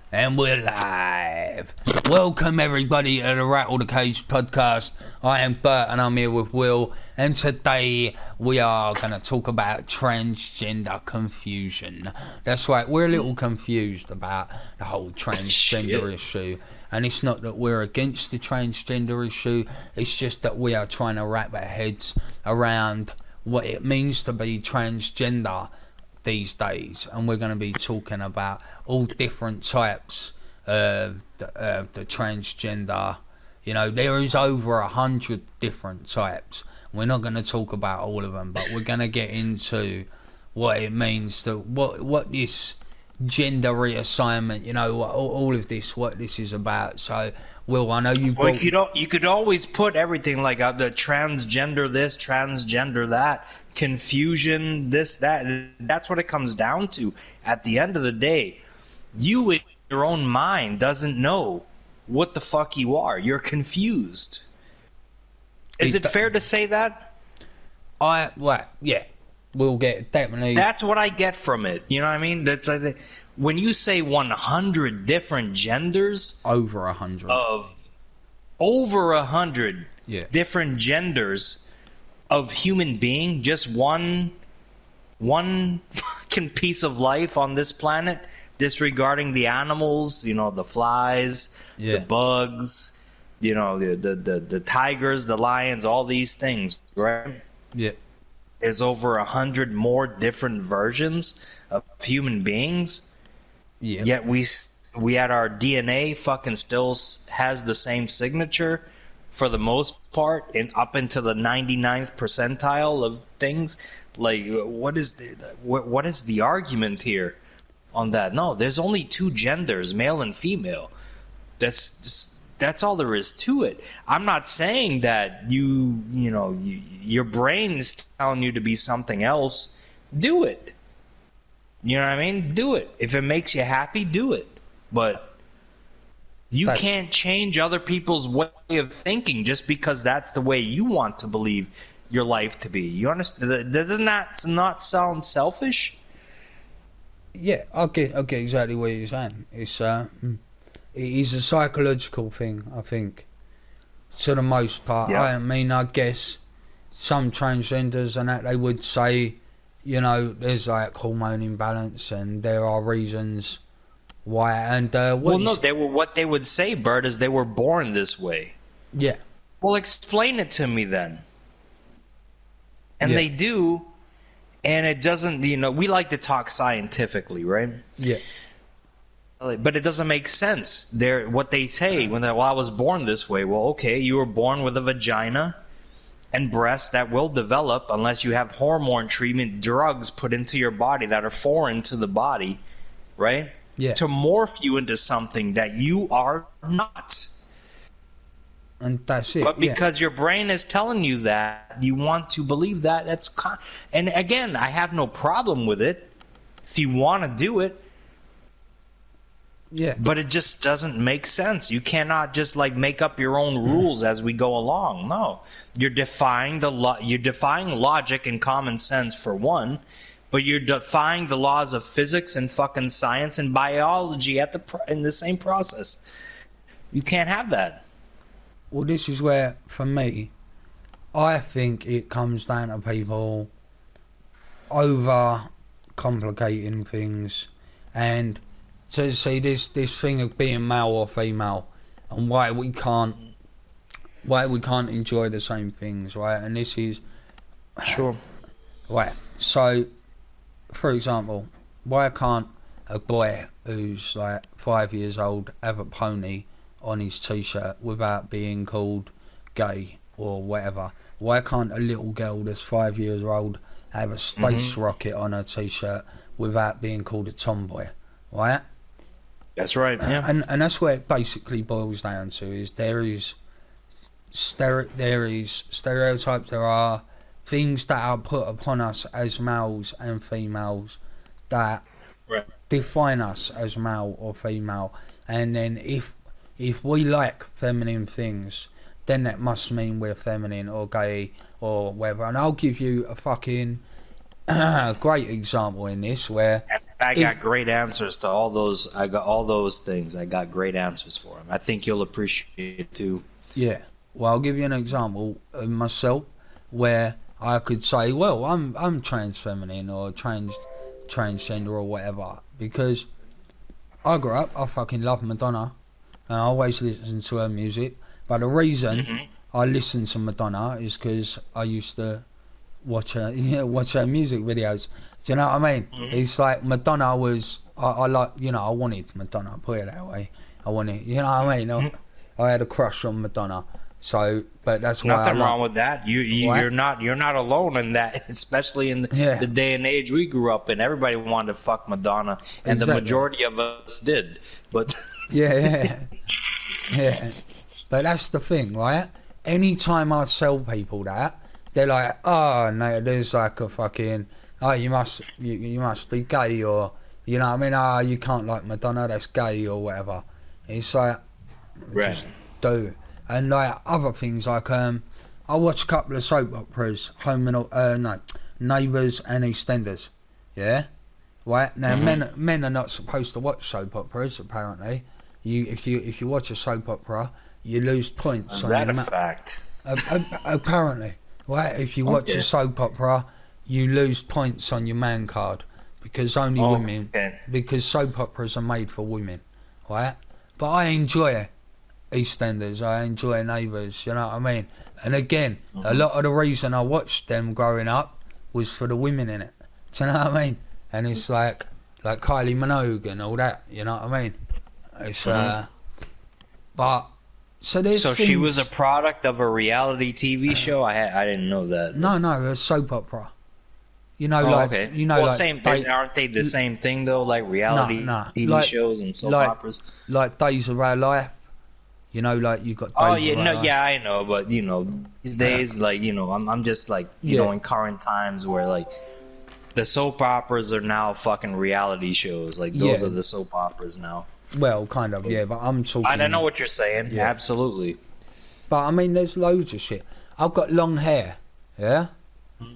And we're live. Welcome everybody to the Rattle the Cage podcast. I am Bert and I'm here with Will. And today we are going to talk about transgender confusion. That's right, we're a little confused about the whole transgender issue. And it's not that we're against the transgender issue. It's just that we are trying to wrap our heads around what it means to be transgender these days, and we're going to be talking about all different types of the transgender. You know, there is over 100 different types. We're not going to talk about all of them, but we're going to get into what it means to what this gender reassignment, you know, all of this, what this is about. So, Will, I know you've got... you could always put everything like the transgender this, transgender that, confusion, this, that. That's what it comes down to. At the end of the day, you in your own mind doesn't know what the fuck you are. You're confused. Is it fair to say that? Yeah. We'll get definitely. That's what I get from it. You know what I mean? That's like when you say 100 different genders, over 100 different genders of human being, just one fucking piece of life on this planet, disregarding the animals, you know, the flies, the bugs, you know, the tigers, the lions, all these things, right? Yeah. There's over 100 more different versions of human beings. Yeah. Yet we had our DNA fucking still has the same signature for the most part, and up into the 99th percentile of things. Like, what is the argument here on that? No, there's only two genders, male and female. That's all there is to it. I'm not saying that your brain's telling you to be something else. Do it. You know what I mean? Do it. If it makes you happy, do it. But you can't change other people's way of thinking just because that's the way you want to believe your life to be. You understand? Doesn't that not sound selfish? Yeah, I get exactly what you're saying. It is a psychological thing, I think, to the most part. Yeah. I mean, I guess some transgenders and that they would say, you know, there's like hormone imbalance and there are reasons why. And what they would say, Bert, is they were born this way. Yeah. Well, explain it to me then. And they do, and it doesn't. You know, we like to talk scientifically, right? Yeah. But it doesn't make sense. What they say when I was born this way. Well, okay, you were born with a vagina and breasts that will develop unless you have hormone treatment, drugs put into your body that are foreign to the body, right? Yeah. To morph you into something that you are not. And that's it. But because your brain is telling you that, you want to believe that. And again, I have no problem with it if you want to do it. Yeah. But it just doesn't make sense. You cannot just like make up your own rules as we go along. No. You're defying logic and common sense for one, but you're defying the laws of physics and fucking science and biology in the same process. You can't have that. Well, this is where, for me, I think it comes down to people over complicating things and to see this thing of being male or female and why we can't enjoy the same things, right? And this is sure, right. So, for example, why can't a boy who's like 5 years old have a pony on his t-shirt without being called gay or whatever? Why can't a little girl that's 5 years old have a space rocket on her t-shirt without being called a tomboy? Right? That's right. Yeah. And that's where it basically boils down to is there is stereotypes. There are things that are put upon us as males and females that define us as male or female. And then if we like feminine things, then that must mean we're feminine or gay or whatever. And I'll give you a fucking great example in this where I got great answers to all those. I got all those things. I got great answers for them. I think you'll appreciate it too. Yeah. Well, I'll give you an example of myself where I could say, well, I'm trans feminine or transgender or whatever, because I grew up, I fucking love Madonna and I always listen to her music. But the reason I listen to Madonna is because I used to watch her music videos. Do you know what I mean? It's like Madonna was, I like, I wanted Madonna, put it that way. I wanted, you know what I mean? I had a crush on Madonna. So, but that's why nothing wrong with that. You're not alone in that, especially in the day and age we grew up in. Everybody wanted to fuck Madonna, and the majority of us did. But yeah. But that's the thing, right? Anytime I tell people that, they're like, "Oh no, there's like a fucking you must be gay, or you know what I mean? Oh, you can't like Madonna, that's gay or whatever." It's like, just do. And like other things, like I watch a couple of soap operas, Neighbours and EastEnders. Yeah, right now men are not supposed to watch soap operas. Apparently, if you watch a soap opera, you lose points. Is that a fact? Apparently, right? If you watch a soap opera, you lose points on your man card because only women. Because soap operas are made for women, right? But I enjoy EastEnders, I enjoy Neighbours, you know what I mean? And again, a lot of the reason I watched them growing up was for the women in it. Do you know what I mean? And it's like Kylie Minogue and all that, you know what I mean? It's but so there's so she was a product of a reality TV show. I didn't know that. No, a soap opera. You know, same. Aren't they the same thing though? Like reality TV shows and soap operas, like Days of Our Life. You know, like you got. I know, but these days, like I'm just like in current times where like the soap operas are now fucking reality shows. Like those are the soap operas now. Well, kind of, yeah, but I'm talking. I don't know what you're saying. Yeah. Absolutely. But I mean, there's loads of shit. I've got long hair. Yeah.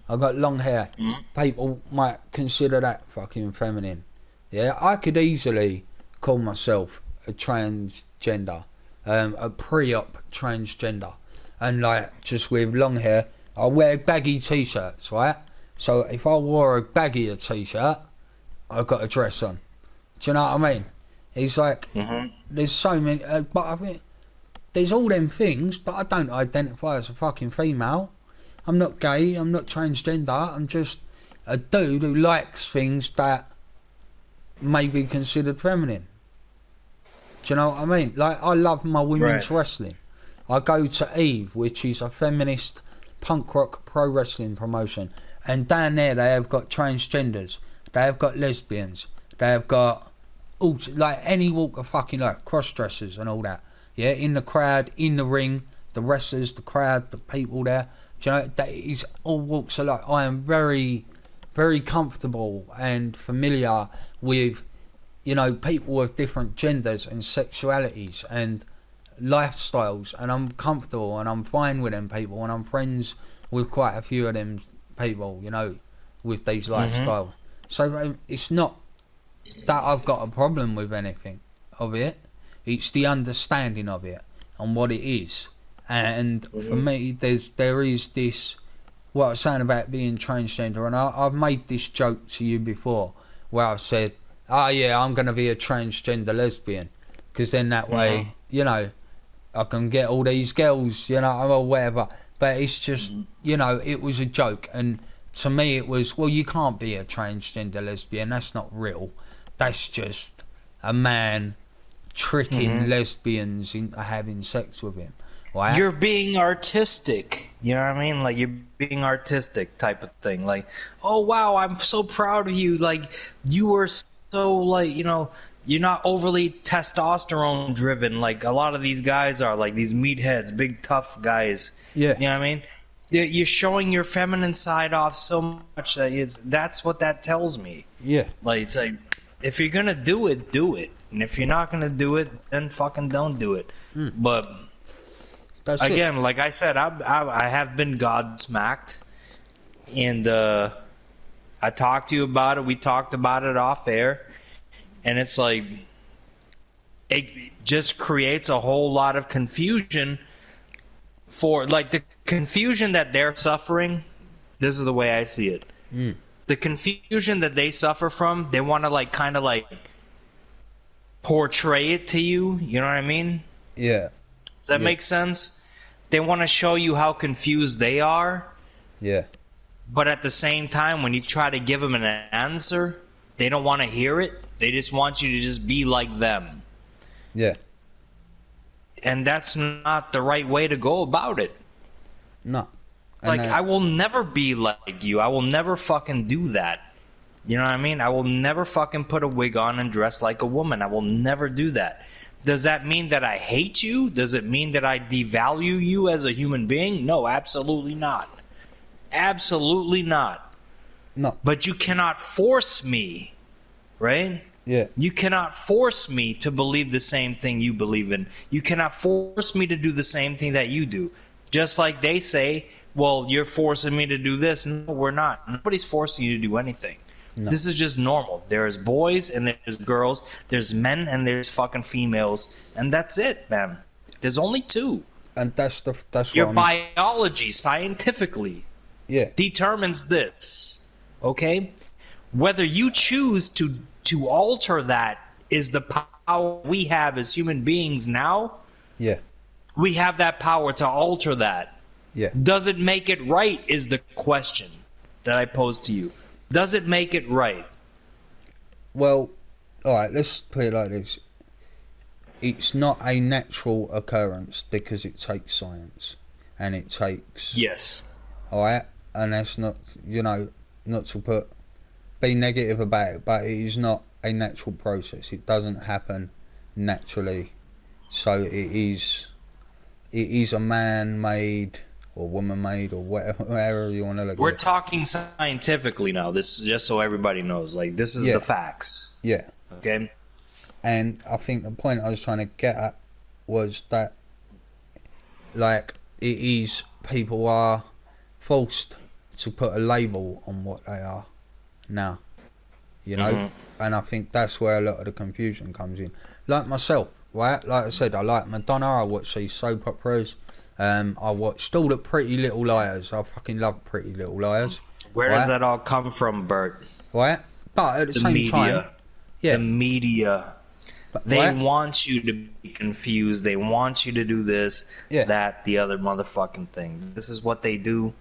I've got long hair. People might consider that fucking feminine. Yeah, I could easily call myself a transgender. A pre-op transgender, and like just with long hair, I wear baggy t-shirts, right? So if I wore a baggier t-shirt, I've got a dress on. Do you know what I mean? It's like there's so many, but I think there's all them things, but I don't identify as a fucking female. I'm not gay. I'm not transgender. I'm just a dude who likes things that may be considered feminine. Do you know what I mean? Like, I love my women's wrestling. I go to Eve, which is a feminist punk rock pro wrestling promotion. And down there, they have got transgenders. They have got lesbians. They have got, like, any walk of fucking life, cross-dressers and all that. Yeah, in the crowd, in the ring, the wrestlers, the crowd, the people there. Do you know, that is all walks of life. I am very, very comfortable and familiar with people with different genders and sexualities and lifestyles, and I'm comfortable and I'm fine with them people, and I'm friends with quite a few of them people, with these lifestyles. So it's not that I've got a problem with anything of it. It's the understanding of it and what it is. And for me, there is this, what I was saying about being transgender, and I've made this joke to you before where I've said, oh yeah, I'm going to be a transgender lesbian, because then that way, I can get all these girls, or whatever. But it's just, it was a joke. And to me it was, well, you can't be a transgender lesbian. That's not real. That's just a man tricking lesbians into having sex with him. Right? You're being artistic. You know what I mean? Like, you're being artistic type of thing. Like, oh wow, I'm so proud of you. Like, you were so, like, you're not overly testosterone driven like a lot of these guys are, like these meatheads, big tough guys. Yeah. You know what I mean? You're showing your feminine side off so much that that's what that tells me. Yeah. Like, it's like, if you're gonna do it, do it. And if you're not gonna do it, then fucking don't do it. But that's again, like I said, I have been godsmacked, and I talked to you about it. We talked about it off air. And it's like, it just creates a whole lot of confusion for, like, the confusion that they're suffering. This is the way I see it. The confusion that they suffer from, they want to, like, kind of, like, portray it to you. You know what I mean? Yeah. Does that make sense? They want to show you how confused they are. Yeah. But at the same time, when you try to give them an answer, they don't want to hear it. They just want you to just be like them. Yeah. And that's not the right way to go about it. No. Like, I will never be like you. I will never fucking do that. You know what I mean? I will never fucking put a wig on and dress like a woman. I will never do that. Does that mean that I hate you? Does it mean that I devalue you as a human being? No, absolutely not. Absolutely not. No. But you cannot force me, right? Yeah. You cannot force me to believe the same thing you believe in. You cannot force me to do the same thing that you do. Just like they say, well, you're forcing me to do this. No, we're not. Nobody's forcing you to do anything. No. This is just normal. There's boys and there's girls. There's men and there's fucking females. And that's it, man. There's only two. And that's your biology, scientifically, determines this. Okay? Whether you choose to alter that is the power we have as human beings now. Yeah. We have that power to alter that. Yeah. Does it make it right is the question that I pose to you. Does it make it right? Well, alright, let's put it like this. It's not a natural occurrence because it takes science. And it takes... Yes. Alright? And that's not, you know, not to be negative about it, but it is not a natural process. It doesn't happen naturally. So it is a man-made or woman-made or whatever you want to look at it. We're talking scientifically now. This is just so everybody knows. Like, this is the facts. Yeah. Okay? And I think the point I was trying to get at was that, like, it is, people are forced to put a label on what they are now. You know? And I think that's where a lot of the confusion comes in. Like myself, right? Like I said, I like Madonna, I watch these soap operas. I watched all the Pretty Little Liars. I fucking love Pretty Little Liars. Where does that all come from, Bert? Right? But at the same media. time... The media. They want you to be confused. They want you to do this, that, the other motherfucking thing. This is what they do.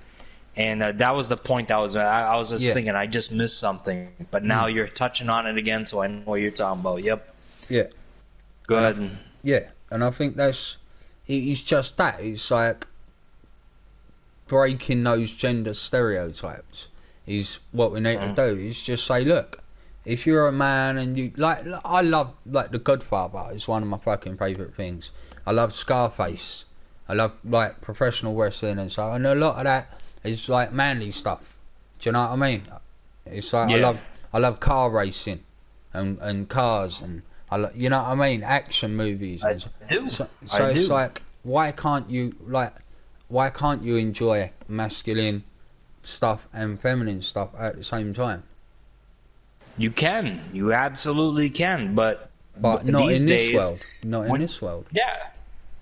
And that was the point I was just thinking, I just missed something. But now you're touching on it again, so I know what you're talking about. Yep. Yeah. Go ahead. And I think it's just that. It's like breaking those gender stereotypes is what we need to do. Is just say, look, if you're a man and you like, I love like The Godfather. It's one of my fucking favourite things. I love Scarface. I love like professional wrestling and so, and a lot of that is like manly stuff. Do you know what I mean? It's like I love car racing and cars and you know what I mean? Action movies. I do. So it's like, why can't you enjoy masculine stuff and feminine stuff at the same time? You can. You absolutely can. But not these in this days, world. Not in this world. Yeah.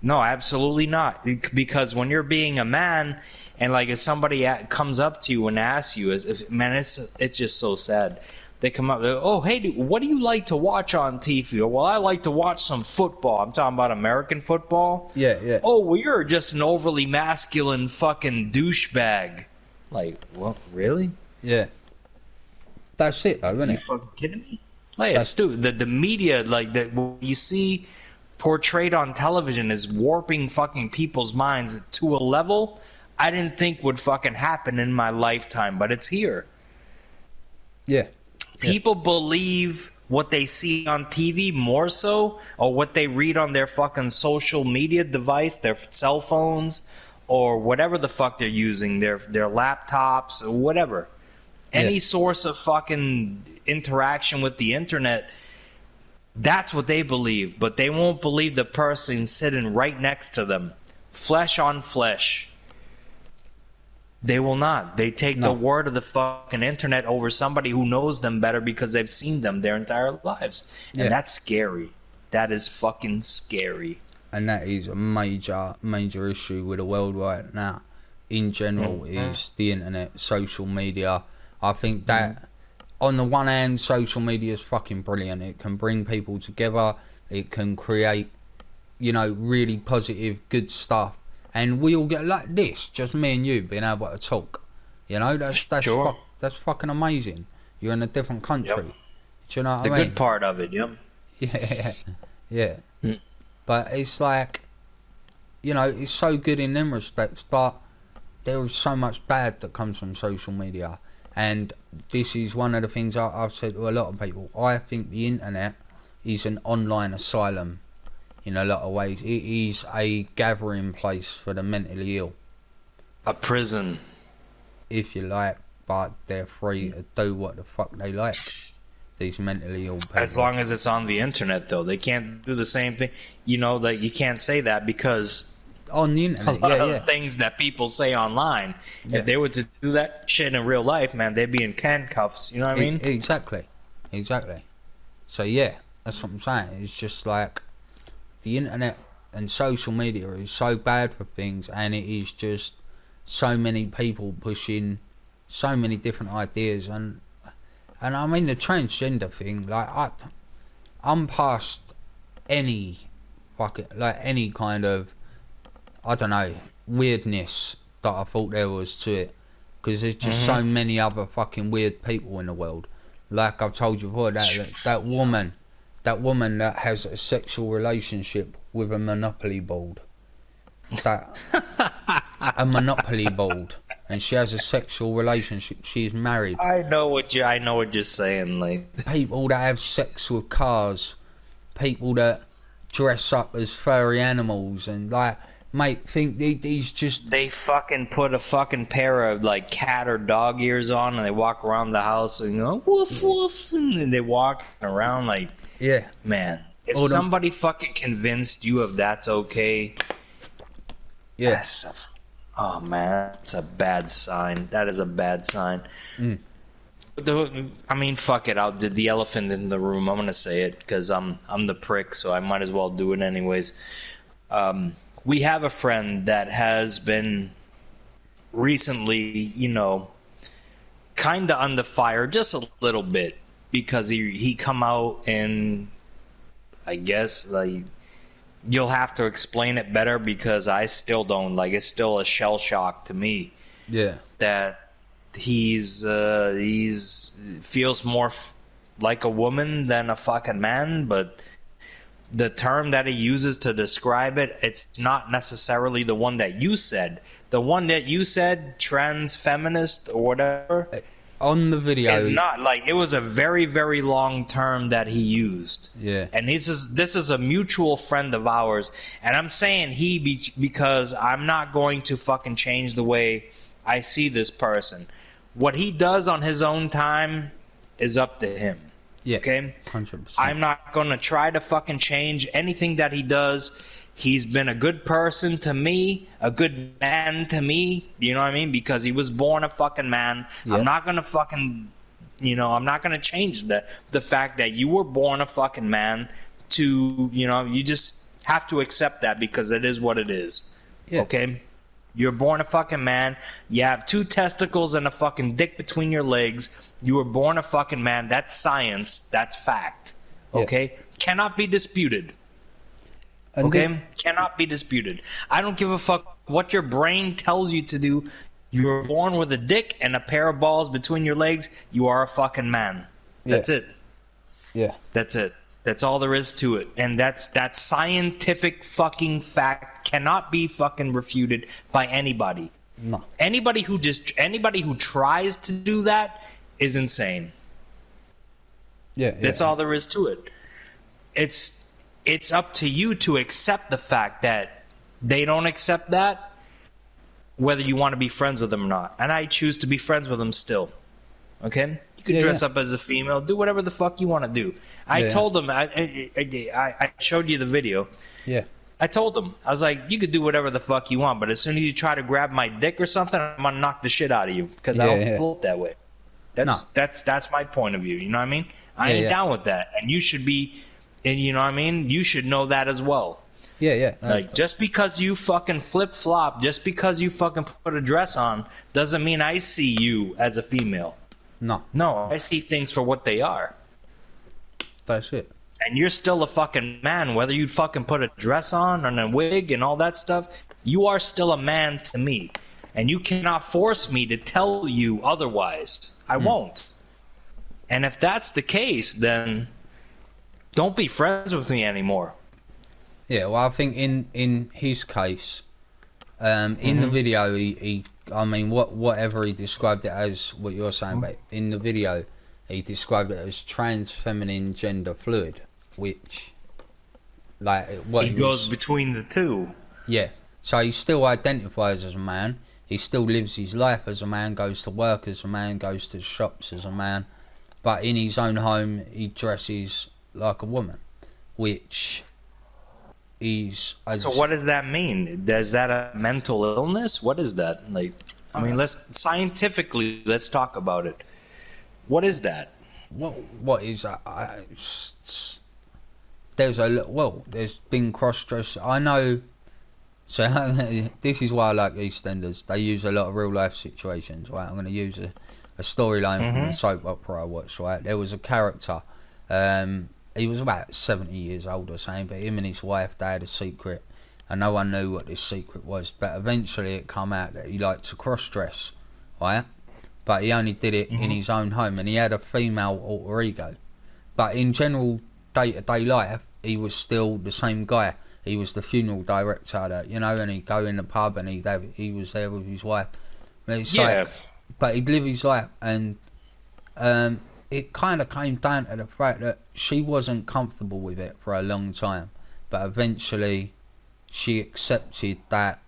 No, absolutely not. Because when you're being a man, and like if somebody comes up to you and asks you, man, it's just so sad. They come up, oh, hey, dude, what do you like to watch on TV? Well, I like to watch some football. I'm talking about American football. Yeah. Oh, well, you're just an overly masculine fucking douchebag. Like, what, really? Yeah. That's it, though, isn't it? You fucking kidding me? Like, the media, like, that what you see portrayed on television is warping fucking people's minds to a level I didn't think would fucking happen in my lifetime, but it's here. Yeah. People believe what they see on TV more so, or what they read on their fucking social media device, their cell phones, or whatever the fuck they're using, their laptops, or whatever. Any source of fucking interaction with the internet, that's what they believe. But they won't believe the person sitting right next to them. Flesh on flesh. They will not. They take the word of the fucking internet over somebody who knows them better because they've seen them their entire lives. And that's scary. That is fucking scary. And that is a major issue with the world right now. In general, is the internet, social media. I think that, on the one hand, social media is fucking brilliant. It can bring people together. It can create, you know, really positive, good stuff. And we all get like this, just me and you being able to talk. You know, that's fucking amazing. You're in a different country. Do you know what I mean? The good part of it, Yeah. But it's like, you know, it's so good in them respects, but there is so much bad that comes from social media. And this is one of the things I've said to a lot of people. I think the internet is an online asylum in a lot of ways. It is a gathering place for the mentally ill. A prison. If you like, but they're free to do what the fuck they like. These mentally ill people. As long as it's on the internet, though. They can't do the same thing. You know, that you can't say that because on the internet, a lot of the things that people say online, if they were to do that shit in real life, man, they'd be in handcuffs. You know what I mean? Exactly. So yeah, that's what I'm saying. It's just like the internet and social media is so bad for things, and it is just so many people pushing so many different ideas. And I mean, the transgender thing, like, I'm past any fucking, like, any kind of, I don't know, weirdness that I thought there was to it. Because there's just so many other fucking weird people in the world. Like I've told you before, that woman that has a sexual relationship with a monopoly board. A monopoly board. And she has a sexual relationship. She's married. I know what you're saying, like people that have sex with cars, people that dress up as furry animals, and like, mate, think these just they fucking put a fucking pair of like cat or dog ears on, and they walk around the house and go woof woof, and they walk around like man. If somebody fucking convinced you of that's okay, oh man, that's a bad sign. That is a bad sign. I mean, fuck it. I'll do the elephant in the room. I'm gonna say it because I'm the prick, so I might as well do it anyways. We have a friend that has been recently, you know, kind of under fire just a little bit because he come out and I guess like. You'll have to explain it better because I still don't, like, it's still a shell shock to me. Yeah. That he's feels more like a woman than a fucking man, but the term that he uses to describe it, it's not necessarily the one that you said. The one that you said, trans feminist or whatever, on the video is not, like, it was a very, very long term that he used. Yeah. And this is a mutual friend of ours, and I'm saying because I'm not going to fucking change the way I see this person. What he does on his own time is up to him. Yeah. Okay? 100%. I'm not going to try to fucking change anything that he does. He's been a good person to me, a good man to me, you know what I mean? Because he was born a fucking man. Yeah. I'm not going to fucking, you know, I'm not going to change the fact that you were born a fucking man to, you know, you just have to accept that because it is what it is. Yeah. Okay? You're born a fucking man. You have 2 testicles and a fucking dick between your legs. You were born a fucking man. That's science. That's fact. Okay? Yeah. Cannot be disputed. Okay? Cannot be disputed. I don't give a fuck what your brain tells you to do. You were born with a dick and a pair of balls between your legs. You are a fucking man. That's it. Yeah. That's it. That's all there is to it. And that's scientific fucking fact. Cannot be fucking refuted by anybody. No. Anybody who tries to do that is insane. Yeah. That's all there is to it. It's up to you to accept the fact that they don't accept that, whether you want to be friends with them or not. And I choose to be friends with them still. Okay? You can dress up as a female, do whatever the fuck you want to do. I told them, I showed you the video. Yeah. I told him, I was like, you could do whatever the fuck you want, but as soon as you try to grab my dick or something, I'm gonna knock the shit out of you because I don't float that way. That's my point of view. You know what I mean? I ain't down with that, and you should be, and you know what I mean. You should know that as well. Like, just because you fucking flip flop, just because you fucking put a dress on, doesn't mean I see you as a female. No, I see things for what they are. That's it. And you're still a fucking man, whether you fucking put a dress on and a wig and all that stuff. You are still a man to me, and you cannot force me to tell you otherwise. I won't. And if that's the case, then don't be friends with me anymore. Yeah, well, I think in his case, in the video, he I mean, whatever he described it as, what you're saying, but in the video, he described it as trans feminine gender fluid, which, like, what he goes between the two. Yeah, so he still identifies as a man. He still lives his life as a man, goes to work as a man, goes to shops as a man, but in his own home, he dresses like a woman, which is... So what does that mean? Is that a mental illness? What is that? Like, I mean, let's talk about it. What is that? What is that? There's been crossdress. I know. So this is why I like EastEnders. They use a lot of real life situations. Right, I'm going to use a storyline from a soap opera I watched. Right, there was a character. He was about 70 years old or something, but him and his wife, they had a secret, and no one knew what this secret was. But eventually, it come out that he liked to crossdress, right? But he only did it in his own home, and he had a female alter ego. But in general day-to-day life, he was still the same guy. He was the funeral director, that, you know, and he'd go in the pub and he was there with his wife. But he'd live his life, and it kind of came down to the fact that she wasn't comfortable with it for a long time. But eventually, she accepted that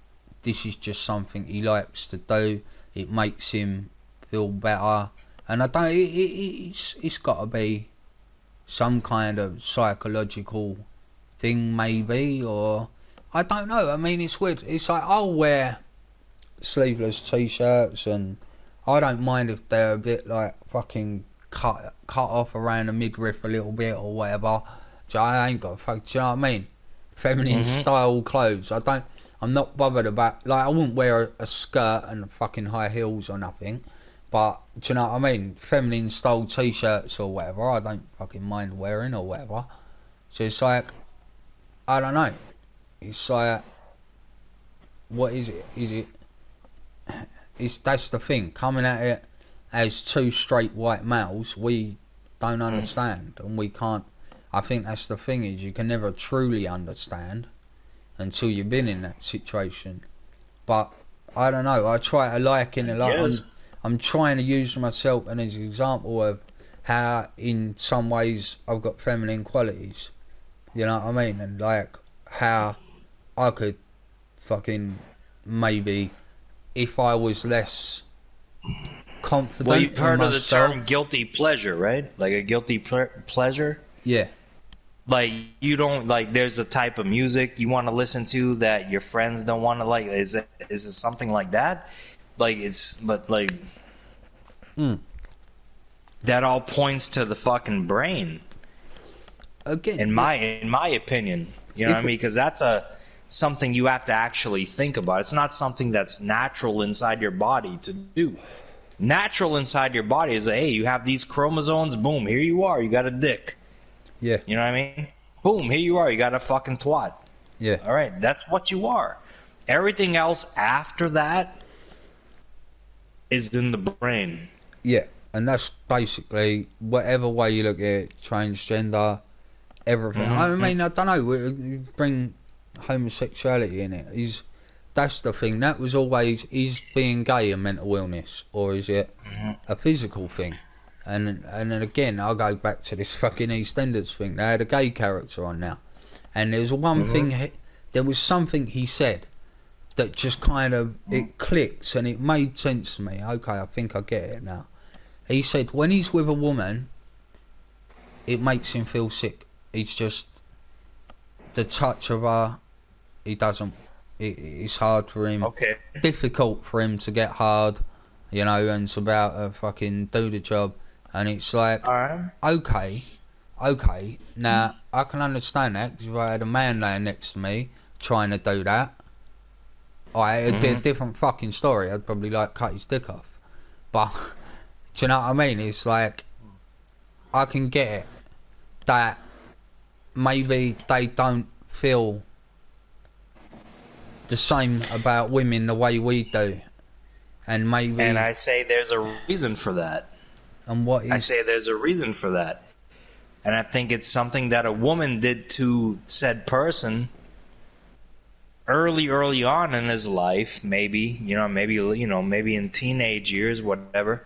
this is just something he likes to do. It makes him feel better, and I don't. It's got to be some kind of psychological thing, maybe, or I don't know. I mean, it's weird. It's like, I'll wear sleeveless t-shirts, and I don't mind if they're a bit like fucking cut off around the midriff a little bit or whatever. So I ain't got fuck. Do you know what I mean? Feminine style clothes. I'm not bothered about, like, I wouldn't wear a skirt and fucking high heels or nothing. But, do you know what I mean? Feminine style t-shirts or whatever, I don't fucking mind wearing or whatever. So it's like, I don't know. It's like, what is it? That's the thing. Coming at it as two straight white males, we don't understand, and we can't. I think that's the thing, is you can never truly understand until you've been in that situation. But I don't know. I try to liken it like I'm trying to use myself as an example of how, in some ways, I've got feminine qualities. You know what I mean? And like how I could fucking maybe, if I was less confident. Well, you've heard of the term guilty pleasure, right? Like a guilty pleasure? Yeah. Like, you don't, like, there's a type of music you want to listen to that your friends don't want to like. Is it something like that? Like, that all points to the fucking brain. Again, in my opinion, you know what I mean? Because that's something you have to actually think about. It's not something that's natural inside your body to do. Natural inside your body is, hey, you have these chromosomes, boom, here you are, you got a dick. Yeah. You know what I mean? Boom, here you are, you got a fucking twat. Yeah. All right, that's what you are. Everything else after that is in the brain. Yeah, and that's basically, whatever way you look at it, transgender, everything. I mean, I don't know, we bring homosexuality in it. That's the thing. That was always, is being gay a mental illness, or is it a physical thing? And then again, I'll go back to this fucking EastEnders thing. They had a gay character on now, and there's one thing. There was something he said that just kind of, it clicked and it made sense to me. Okay, I think I get it now. He said when he's with a woman, it makes him feel sick. It's just the touch of her he doesn't. It's hard for him. Okay. Difficult for him to get hard, you know, and it's about to fucking do the job. And it's like, Alright. okay, now I can understand that, because if I had a man laying next to me trying to do that, it'd be a different fucking story. I'd probably like cut his dick off. But do you know what I mean? It's like, I can get it that maybe they don't feel the same about women the way we do, and maybe. And I say there's a reason for that. And what is? I say there's a reason for that, and I think it's something that a woman did to said person early on in his life. Maybe maybe in teenage years, whatever.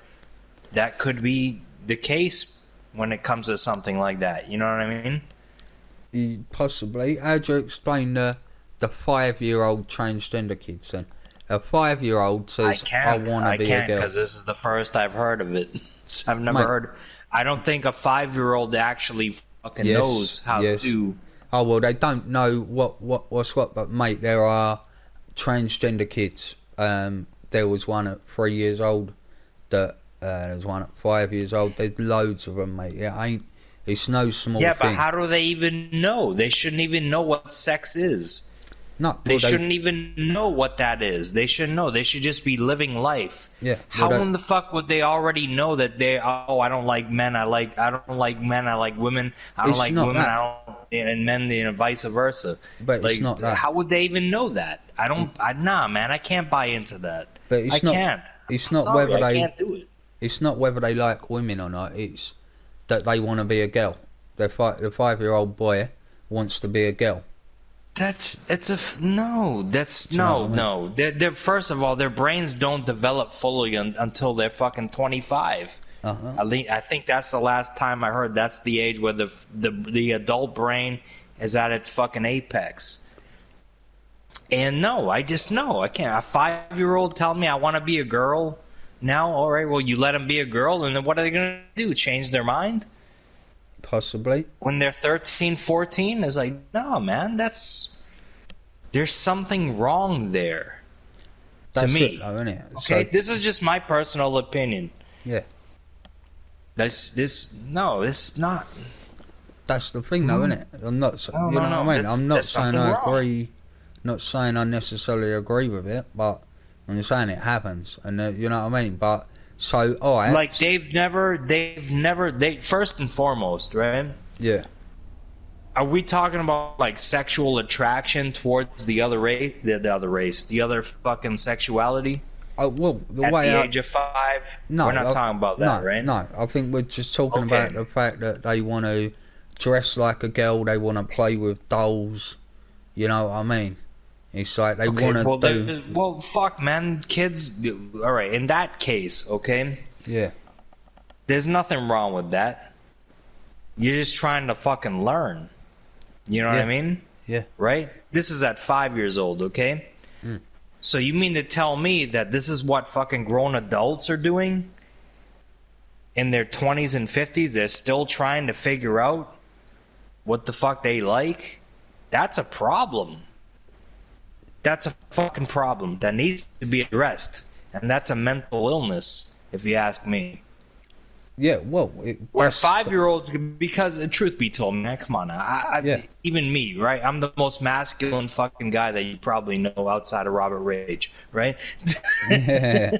That could be the case when it comes to something like that. You know what I mean? Possibly. How do you explain the 5-year-old transgender kids then? A 5-year-old says, I want to be a girl. I can't, because this is the first I've heard of it. I've never heard. I don't think a 5-year-old actually fucking knows how to. Oh, well, they don't know what's what, but mate, there are transgender kids. There was one at 3 years old. There's one at 5 years old. There's loads of them, mate. It's no small thing. Yeah, but how do they even know? They shouldn't even know what sex is. No, they shouldn't even know what that is. They shouldn't know. They should just be living life. Yeah. How in the fuck would they already know that I don't like men. I don't like men. I like women. I don't like women. And men, and vice versa. But it's not that. How would they even know that? Nah, man. I can't buy into that. But I can't. It's not sorry, whether I can't do it. It's not whether they like women or not. It's that they want to be a girl. The 5-year-old boy wants to be a girl. No. They're first of all, their brains don't develop fully until they're fucking 25. I think that's the last time I heard. That's the age where the adult brain is at its fucking apex. And no, I can't. A 5-year-old tell me I want to be a girl now. All right, well, you let them be a girl, and then what are they gonna do? Change their mind? Possibly. When they're 13, 14, it's like, no, man, there's something wrong there. That's to me. It, though, isn't it? Okay, this is just my personal opinion. Yeah. It's not. That's the thing, though, isn't it? I'm not. You know what I mean? I'm not saying I agree. Not saying I necessarily agree with it, but I'm just saying it happens, and you know what I mean. But so, alright. Like they've never. First and foremost, right? Yeah. Are we talking about like sexual attraction towards the other race, the other fucking sexuality? Well, at the age of 5, we're not talking about that, right? No, I think we're just talking about the fact that they want to dress like a girl, they want to play with dolls. You know what I mean? It's like they want to do. Well, fuck, man, kids. All right, in that case, okay. Yeah. There's nothing wrong with that. You're just trying to fucking learn. You know what I mean? Yeah. Right? This is at 5 years old, okay? So you mean to tell me that this is what fucking grown adults are doing? In their 20s and 50s, they're still trying to figure out what the fuck they like? That's a problem. That's a fucking problem that needs to be addressed. And that's a mental illness, if you ask me. Yeah, well, where 5-year-olds, because truth be told, man, come on now. Even me, right? I'm the most masculine fucking guy that you probably know outside of Robert Rage, right? Yeah.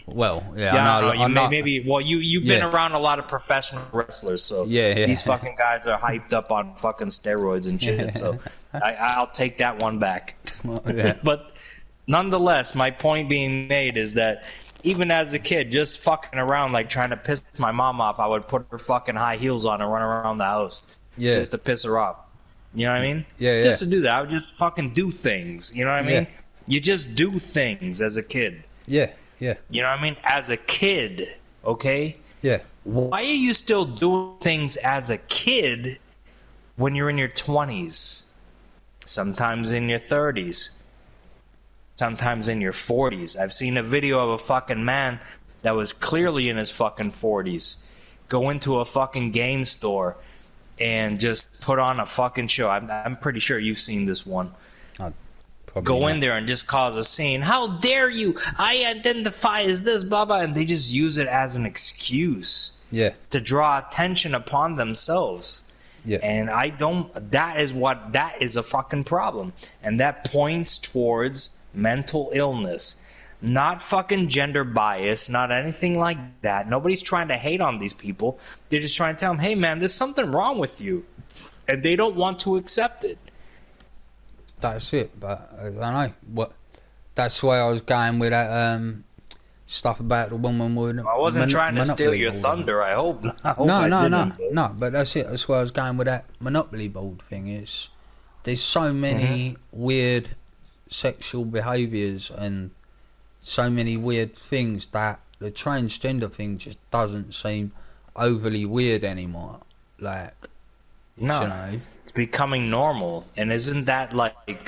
Well, I know. Maybe. Well, you've been around a lot of professional wrestlers, so these fucking guys are hyped up on fucking steroids and shit. So I'll take that one back. But nonetheless, my point being made is that even as a kid, just fucking around, like trying to piss my mom off, I would put her fucking high heels on and run around the house just to piss her off. You know what I mean? Just to do that. I would just fucking do things. You know what I mean? You just do things as a kid. Yeah. You know what I mean? As a kid, okay? Yeah. Why are you still doing things as a kid when you're in your 20s? Sometimes in your 30s. Sometimes in your 40s. I've seen a video of a fucking man that was clearly in his fucking 40s go into a fucking game store and just put on a fucking show. I'm pretty sure you've seen this one. go in there and just cause a scene. How dare you? I identify as this, blah blah, and they just use it as an excuse. Yeah. To draw attention upon themselves. Yeah. And that is a fucking problem. And that points towards mental illness. Not fucking gender bias, not anything like that. Nobody's trying to hate on these people. They're just trying to tell them, hey man, there's something wrong with you. And they don't want to accept it. That's it, but I don't know. That's why I was going with that stuff about the woman with... I wasn't trying to steal your thunder, I hope not. No, but that's it. That's why I was going with that Monopoly board thing. There's so many weird sexual behaviours and so many weird things that the transgender thing just doesn't seem overly weird anymore. Like, no, you know, it's becoming normal. And isn't that like,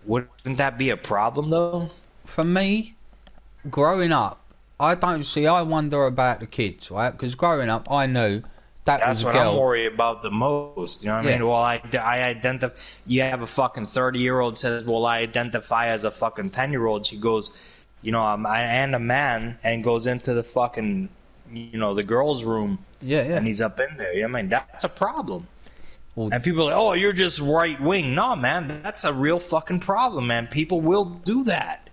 wouldn't that be a problem though? For me, growing up, I wonder about the kids, right? Because growing up, I knew that was a girl. That's what I'm worried about the most. You know what I mean? Well, I identify. You have a fucking 30-year-old says, "Well, I identify as a fucking 10-year-old." She goes, "You know, I am a man," and goes into the fucking, you know, the girls' room. Yeah. And he's up in there. You know what I mean? That's a problem. Well, and people are like, "Oh, you're just right wing." No, man, that's a real fucking problem, man. People will do that.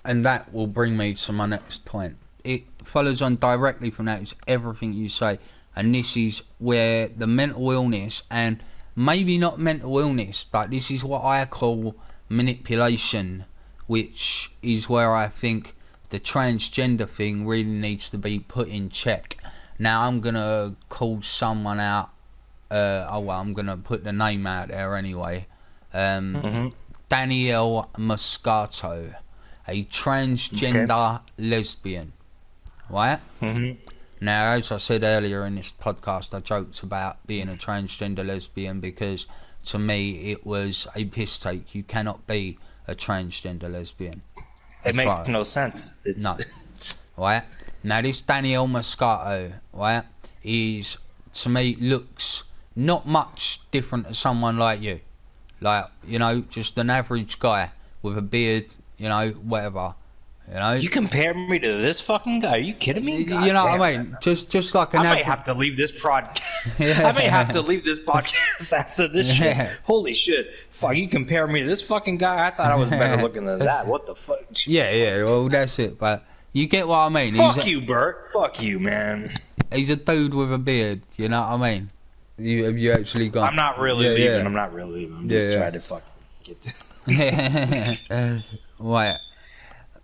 And that will bring me to my next point. It follows on directly from that. Is everything you say. And this is where the mental illness, and maybe not mental illness, but this is what I call manipulation, which is where I think the transgender thing really needs to be put in check. Now I'm going to call someone out. I'm going to put the name out there anyway. Danielle Moscato, a transgender lesbian. Right? Now, as I said earlier in this podcast, I joked about being a transgender lesbian because, to me, it was a piss take. You cannot be a transgender lesbian. It makes no sense. No. Right? Now, this Danielle Moscato, right, to me, looks not much different to someone like you. Like, you know, just an average guy with a beard, you know, whatever. You know, you compare me to this fucking guy? Are you kidding me? God, you know damn, what I mean? man. Just like an I may have to leave this podcast. I may have to leave this podcast after this shit. Holy shit! Fuck, you compare me to this fucking guy? I thought I was better looking than that. What the fuck? Yeah. Well, that's it. But you get what I mean. Fuck you, Bert. Fuck you, man. He's a dude with a beard. You know what I mean? You actually got. I'm not really leaving. Yeah. I'm not really leaving. I'm just trying to fucking get. Right.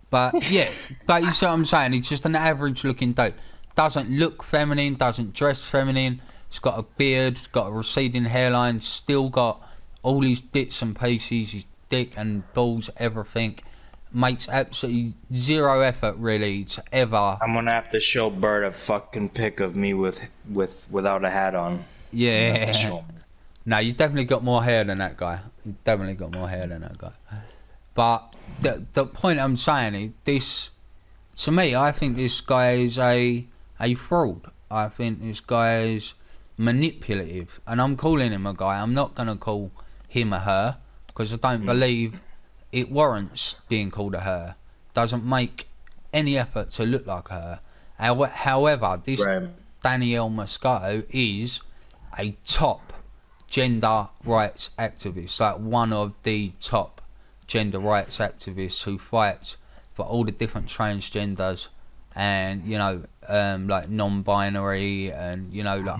But yeah, but you see what I'm saying? He's just an average looking dude. Doesn't look feminine, doesn't dress feminine. He's got a beard, he's got a receding hairline, still got all these bits and pieces, his dick and balls, everything. Makes absolutely zero effort really to ever. I'm gonna have to show Bert a fucking pic of me without a hat on. Yeah. No, you definitely got more hair than that guy. You definitely got more hair than that guy. But the point I'm saying is this, to me, I think this guy is a fraud. I think this guy is manipulative, and I'm calling him a guy. I'm not going to call him a her, because I don't believe it warrants being called a her. Doesn't make any effort to look like her. However, this Danielle Moscato is a top gender rights activist, like one of the top gender rights activists who fights for all the different transgenders and, you know, like non-binary and, you know, like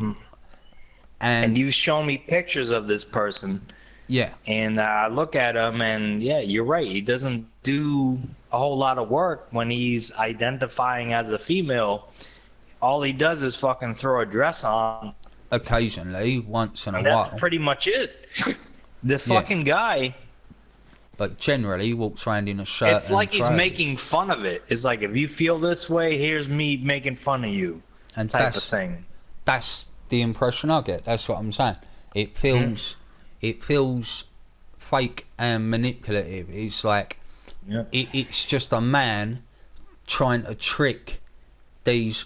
and you've shown me pictures of this person. Yeah. And I look at him and yeah, you're right, he doesn't do a whole lot of work when he's identifying as a female. All he does is fucking throw a dress on occasionally, once in a while. That's pretty much it. The fucking guy. But generally walks around in a shirt. It's like he's making fun of it. It's like, if you feel this way, here's me making fun of you, and type of thing. That's the impression I get. That's what I'm saying. It feels fake and manipulative. It's like it's just a man trying to trick these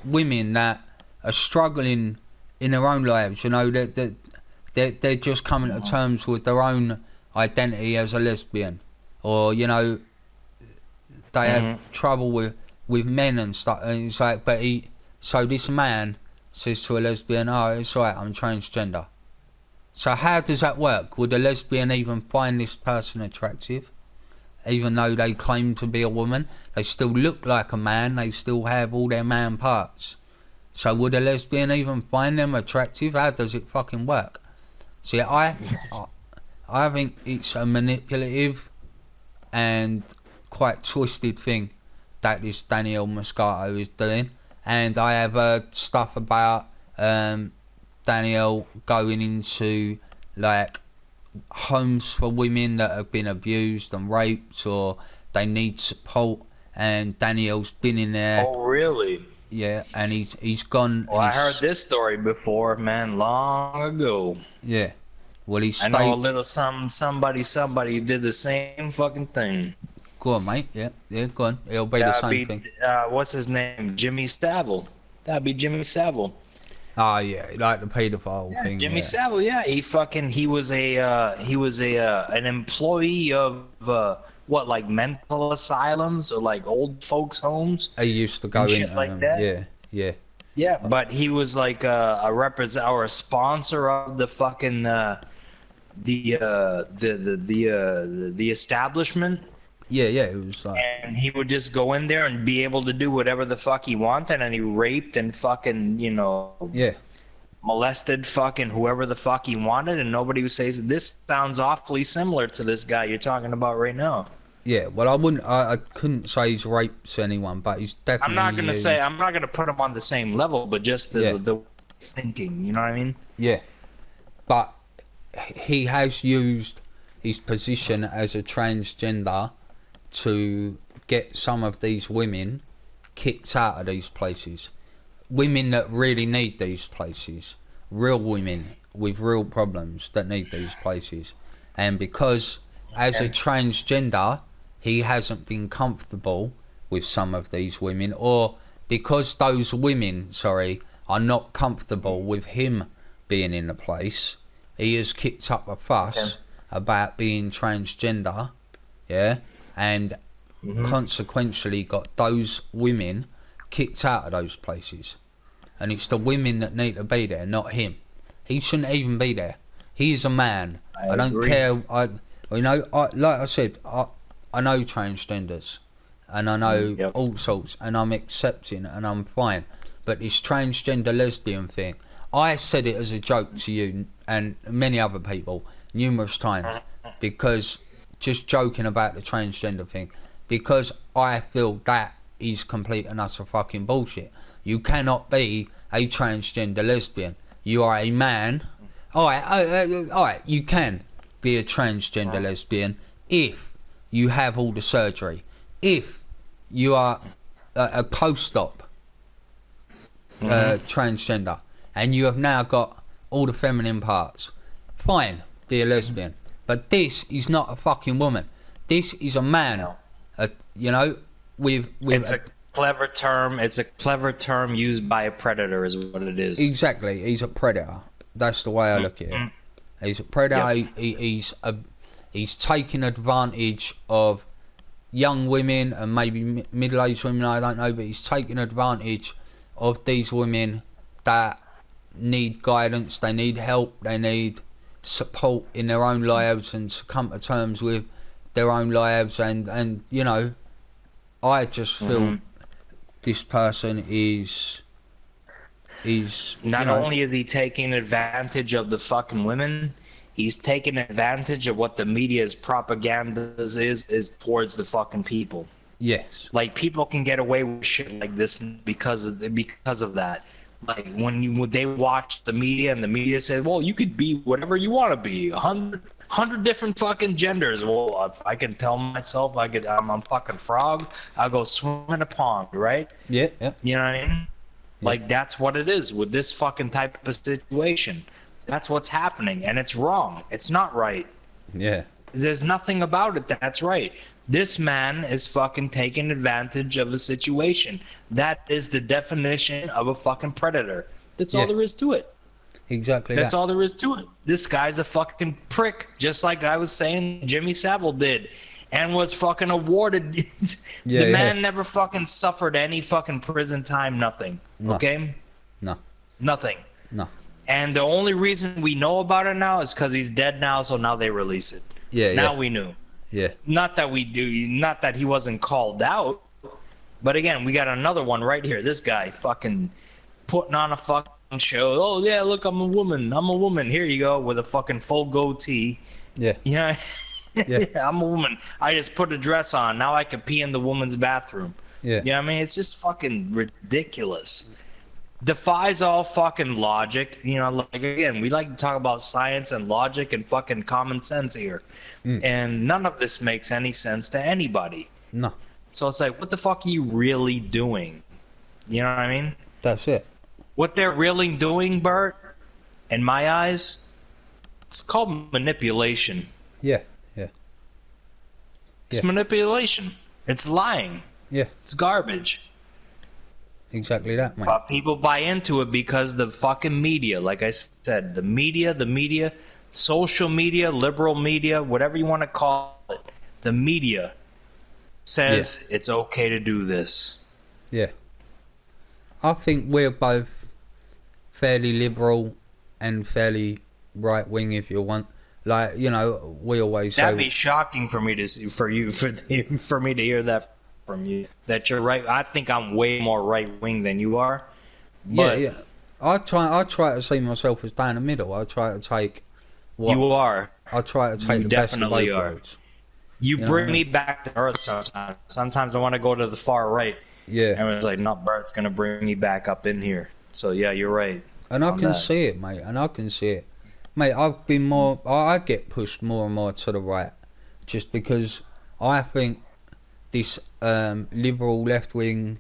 women that are struggling in their own lives. You know, they're they're just coming to terms with their own identity as a lesbian, or you know, they have trouble with men and stuff. And it's like, so this man says to a lesbian, "Oh, it's right, I'm transgender." So how does that work? Would a lesbian even find this person attractive? Even though they claim to be a woman, they still look like a man, they still have all their man parts. So would a lesbian even find them attractive? How does it fucking work? See, I think it's a manipulative and quite twisted thing that this Danielle Moscato is doing. And I have heard stuff about Danielle going into like homes for women that have been abused and raped, or they need support, and Danielle's been in there. Oh, really? Yeah, and he's gone. Well, I heard this story before, man, long ago. Yeah. Well, I know a little somebody did the same fucking thing. Go on, mate. Yeah, go on. It'll be the same thing. What's his name? Jimmy Savile. That'd be Jimmy Savile. Oh yeah, like the paedophile thing. Jimmy Savile, yeah, he was an employee of what, like mental asylums or like old folks' homes. He used to go in like that. Yeah, but he was like a sponsor of the fucking the establishment. Yeah, it was like. And he would just go in there and be able to do whatever the fuck he wanted, and he raped and fucking, you know, molested fucking whoever the fuck he wanted, and nobody would say, this sounds awfully similar to this guy you're talking about right now. Yeah, well, I couldn't say he's raped anyone, but he's definitely. I'm not gonna put him on the same level, but just the thinking, you know what I mean? Yeah, but he has used his position as a transgender to get some of these women kicked out of these places. Women that really need these places. Real women with real problems that need these places. And because as a transgender, he hasn't been comfortable with some of these women, or because those women, are not comfortable with him being in the place, he has kicked up a fuss about being transgender, and consequently got those women kicked out of those places. And it's the women that need to be there, not him. He shouldn't even be there. He is a man. I don't agree. care. Like I said, I know transgenders, and I know all sorts, and I'm accepting, and I'm fine. But this transgender lesbian thing, I said it as a joke to you and many other people numerous times, because just joking about the transgender thing, because I feel that is complete and utter fucking bullshit. You cannot be a transgender lesbian. You are a man. Alright, you can be a transgender lesbian if you have all the surgery. If you are a post-op transgender, and you have now got all the feminine parts, fine, be a lesbian. But this is not a fucking woman. This is a man. You know, with it's a clever term. It's a clever term used by a predator, is what it is. Exactly, he's a predator. That's the way I look at it. He's a predator. Yep. He's taking advantage of young women and maybe middle-aged women. I don't know, but he's taking advantage of these women that need guidance. They need help. They need support in their own lives and to come to terms with their own lives. And you know, I just feel this person is not only is he taking advantage of the fucking women, he's taking advantage of what the media's propaganda is towards the fucking people. Yes. Like, people can get away with shit like this because of that. Like, when they watch the media and the media says, well, you could be whatever you want to be, 100 different fucking genders. Well, if I can tell myself I'm a fucking frog, I'll go swim in a pond, right? Yeah. You know what I mean? Like, that's what it is with this fucking type of situation. That's what's happening, and it's wrong. It's not right. Yeah. There's nothing about it that's right. This man is fucking taking advantage of a situation. That is the definition of a fucking predator. That's all there is to it. Exactly That's that. all there is to it. This guy's a fucking prick, just like I was saying Jimmy Savile did, and was fucking awarded. Yeah, The man yeah. never fucking suffered any fucking prison time, nothing. No, Okay? no, Nothing. no. And the only reason we know about it now is because he's dead now, so now they release it. Yeah, Now yeah, we knew. yeah. Not that we do, not that he wasn't called out, but again, we got another one right here. This guy fucking putting on a fucking show. Oh yeah, look, I'm a woman. I'm a woman. Here you go with a fucking full goatee. Yeah. Yeah, Yeah. yeah, I'm a woman. I just put a dress on. Now I can pee in the woman's bathroom. Yeah. You know what I mean? It's just fucking ridiculous. Defies all fucking logic. You know, like again, we like to talk about science and logic and fucking common sense here. And none of this makes any sense to anybody. No. So it's like, what the fuck are you really doing? You know what I mean? That's it. What they're really doing, Bert, in my eyes, it's called manipulation. Yeah. Yeah. It's Yeah. manipulation. It's lying. Yeah. It's garbage. Exactly that, mate. But people buy into it because the fucking media, like I said, the media, social media, liberal media, whatever you want to call it, the media says it's okay to do this. Yeah. I think we're both fairly liberal and fairly right wing, if you want. Like, you know, we always say That'd be shocking for me to see, for me to hear that from you. That you're right. I think I'm way more right wing than you are. But yeah. I try to see myself as down the middle. I try to take what you are. I try to take You the best of both definitely are. worlds. You You know bring what I me back to earth sometimes. Sometimes I want to go to the far right. Yeah. And it's like, no, Bert's going to bring me back up in here. So, yeah, you're right. And I on can that. see it, mate. And I can see it. Mate, I've been more... I get pushed more and more to the right. Just because I think this liberal left-wing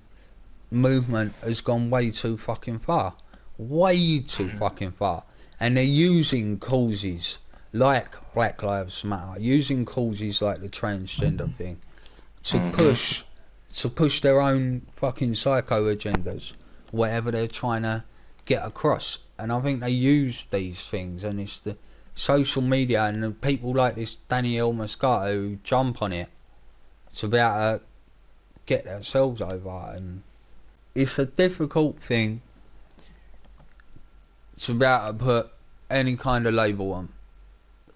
movement has gone way too fucking far. Way too fucking far. And they're using causes like Black Lives Matter, using causes like the transgender thing to push their own fucking psycho agendas, whatever they're trying to get across. And I think they use these things, and it's the social media and the people like this Danielle Moscato who jump on it to be able to get themselves over. And it's a difficult thing to be able to put any kind of label on,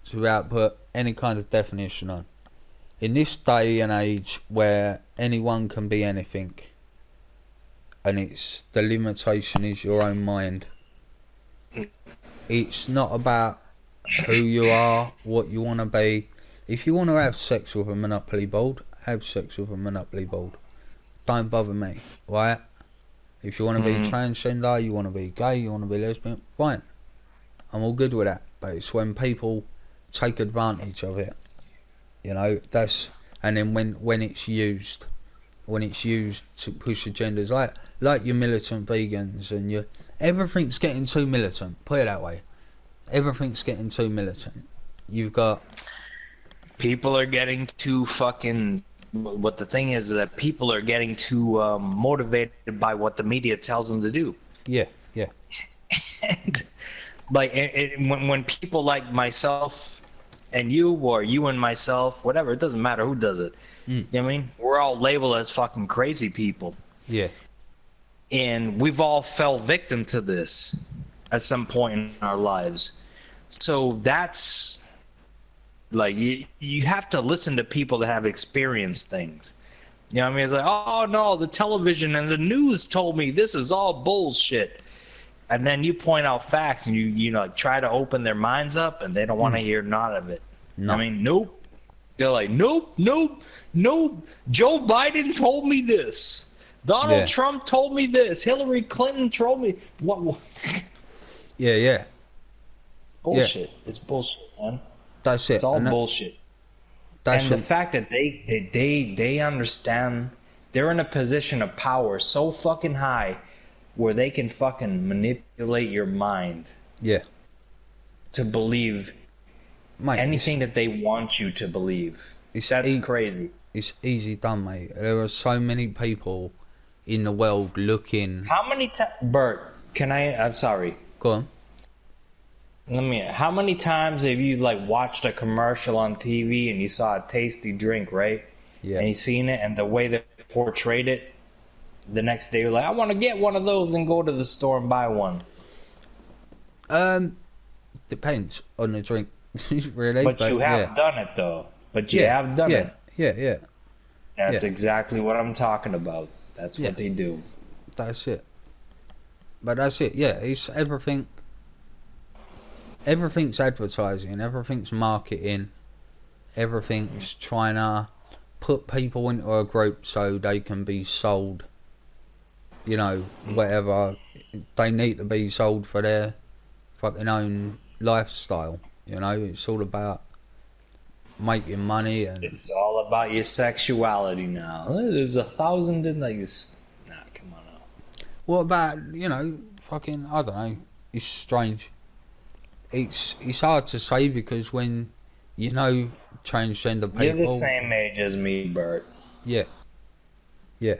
to be able to put any kind of definition on. In this day and age where anyone can be anything, and it's the limitation is your own mind. It's not about who you are, what you want to be. If you want to have sex with a Monopoly board, have sex with a Monopoly board. Don't bother me, right? If you want to be transgender, you want to be gay, you want to be lesbian, fine. I'm all good with that. But it's when people take advantage of it, you know, that's... And then when it's used to push agendas, like your militant vegans and your... Everything's getting too militant, put it that way. Everything's getting too militant. You've got... People are getting too fucking... What the thing is that people are getting too motivated by what the media tells them to do. Yeah, yeah. And, like, when people like myself and you, or you and myself, whatever, it doesn't matter who does it. You know what I mean? We're all labeled as fucking crazy people. Yeah. And we've all fell victim to this at some point in our lives. So that's... Like, you have to listen to people that have experienced things. You know what I mean? It's like, oh, no, the television and the news told me this is all bullshit. And then you point out facts and you know, like, try to open their minds up, and they don't want to hear none of it. No. I mean, nope. They're like, nope. Joe Biden told me this. Donald Trump told me this. Hillary Clinton told me... What? Yeah. Bullshit. Yeah. It's bullshit, man. That's it. It's all bullshit. And the fact that they understand, they're in a position of power so fucking high where they can fucking manipulate your mind. Yeah. To believe anything that they want you to believe. That's crazy. It's easy done, mate. There are so many people in the world looking... How many times... Bert, I'm sorry. Go on. How many times have you like watched a commercial on TV and you saw a tasty drink, right? Yeah. And you seen it, and the way they portrayed it, the next day you're like, I want to get one of those and go to the store and buy one. Depends on the drink, really. But you But yeah, have done it though. But you yeah, have done yeah, it. yeah, yeah, That's yeah, exactly what I'm talking about. That's yeah. what they do. That's it. But that's it. Yeah, it's everything. Everything's advertising. Everything's marketing. Everything's trying to put people into a group so they can be sold. You know, whatever they need to be sold for their fucking own lifestyle. You know, it's all about making money and It's all about your sexuality now. There's 1,000 in like this. Nah, come on now. what about, you know, fucking, I don't know. It's strange. It's hard to say because when you know transgender You're the people, same age as me, Bert. yeah, yeah,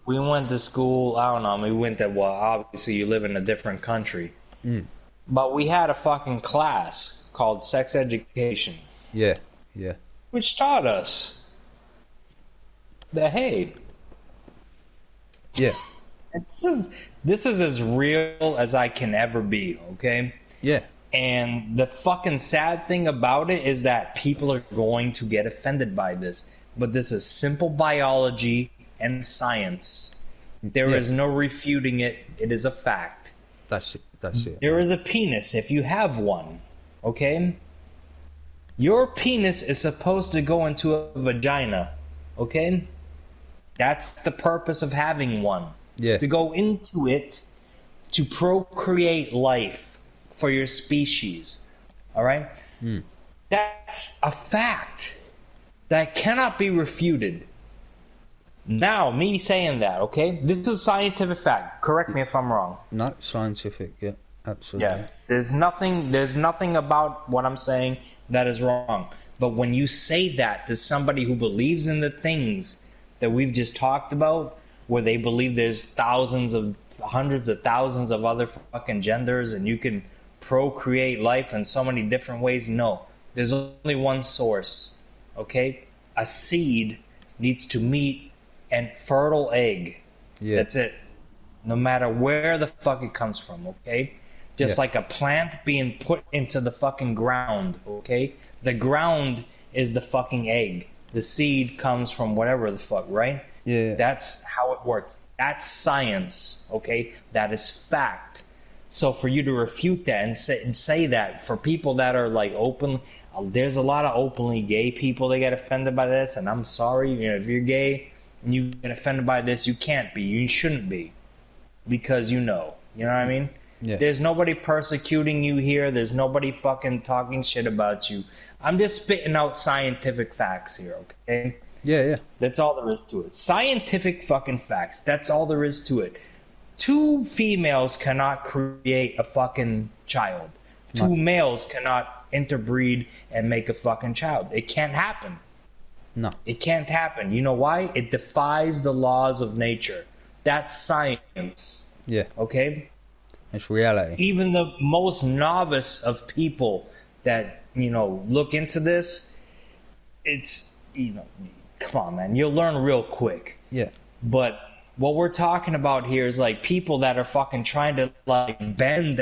We went to school, I don't know, we went to, well, obviously you live in a different country. mm, But we had a fucking class called sex education, yeah, yeah, which taught us that, hey, yeah, this is as real as I can ever be, okay? yeah, And the fucking sad thing about it is that people are going to get offended by this. But this is simple biology and science. There yeah. is no refuting it. It is a fact. That's it. That's it. There is a penis if you have one. Okay? Your penis is supposed to go into a vagina. Okay? That's the purpose of having one. Yeah, To go into it to procreate life for your species. Alright? mm, That's a fact that cannot be refuted. Now, me saying that, okay? This is a scientific fact. Correct me if I'm wrong. no, scientific. Yeah, absolutely. Yeah. There's nothing about what I'm saying that is wrong. But when you say that to somebody who believes in the things that we've just talked about, where they believe there's hundreds of thousands of other fucking genders and you can procreate life in so many different ways, no. There's only one source, okay? A seed needs to meet an fertile egg. Yeah, That's it. No matter where the fuck it comes from, okay? Just Yeah. like a plant being put into the fucking ground, okay? The ground is the fucking egg. The seed comes from whatever the fuck, right? yeah, That's how it works. That's science, okay? That is fact. So for you to refute that and say that for people that are like open, there's a lot of openly gay people that get offended by this, and I'm sorry, you know, if you're gay and you get offended by this, you can't be, you shouldn't be, because you know what I mean? yeah, There's nobody persecuting you here. There's nobody fucking talking shit about you. I'm just spitting out scientific facts here, okay? yeah, yeah. That's all there is to it. Scientific fucking facts. That's all there is to it. Two females cannot create a fucking child. Two males cannot interbreed and make a fucking child. It can't happen. No, It can't happen. You know why? It defies the laws of nature. That's science. yeah. Okay? It's reality. Even the most novice of people that, you know, look into this, it's, you know, come on, man. You'll learn real quick. Yeah, But what we're talking about here is like people that are fucking trying to like bend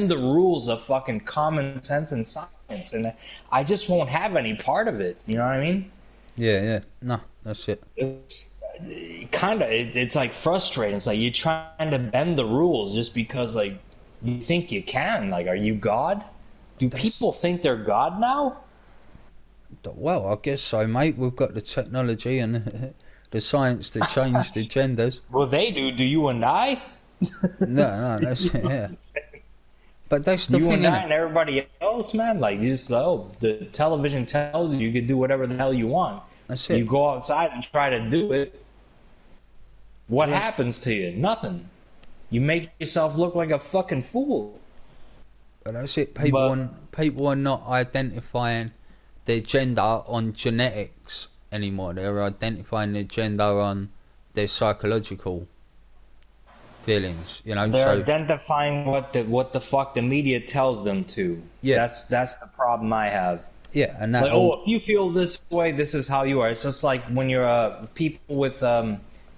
the rules of fucking common sense and science, and I just won't have any part of it. You know what I mean? yeah, yeah. No, that's it. It's it's like frustrating. It's like you're trying to bend the rules just because like you think you can. Like, are you God? Do people think they're God now? Well, I guess so, mate. We've got the technology and the science to change the genders. Well, they do. Do you and I? No, that's it. Yeah. But that's the You thing, and I innit? and everybody else, man. Like, you just, the television tells you can do whatever the hell you want. That's You it. go outside and try to do it. What Yeah. happens to you? Nothing. You make yourself look like a fucking fool. But that's it. People are not identifying their gender on genetics anymore. They're identifying their gender on their psychological feelings, you know. They're So identifying what the fuck the media tells them to. yeah, That's the problem I have. yeah, and that Like, all, oh, if you feel this way, this is how you are. It's just like when you're people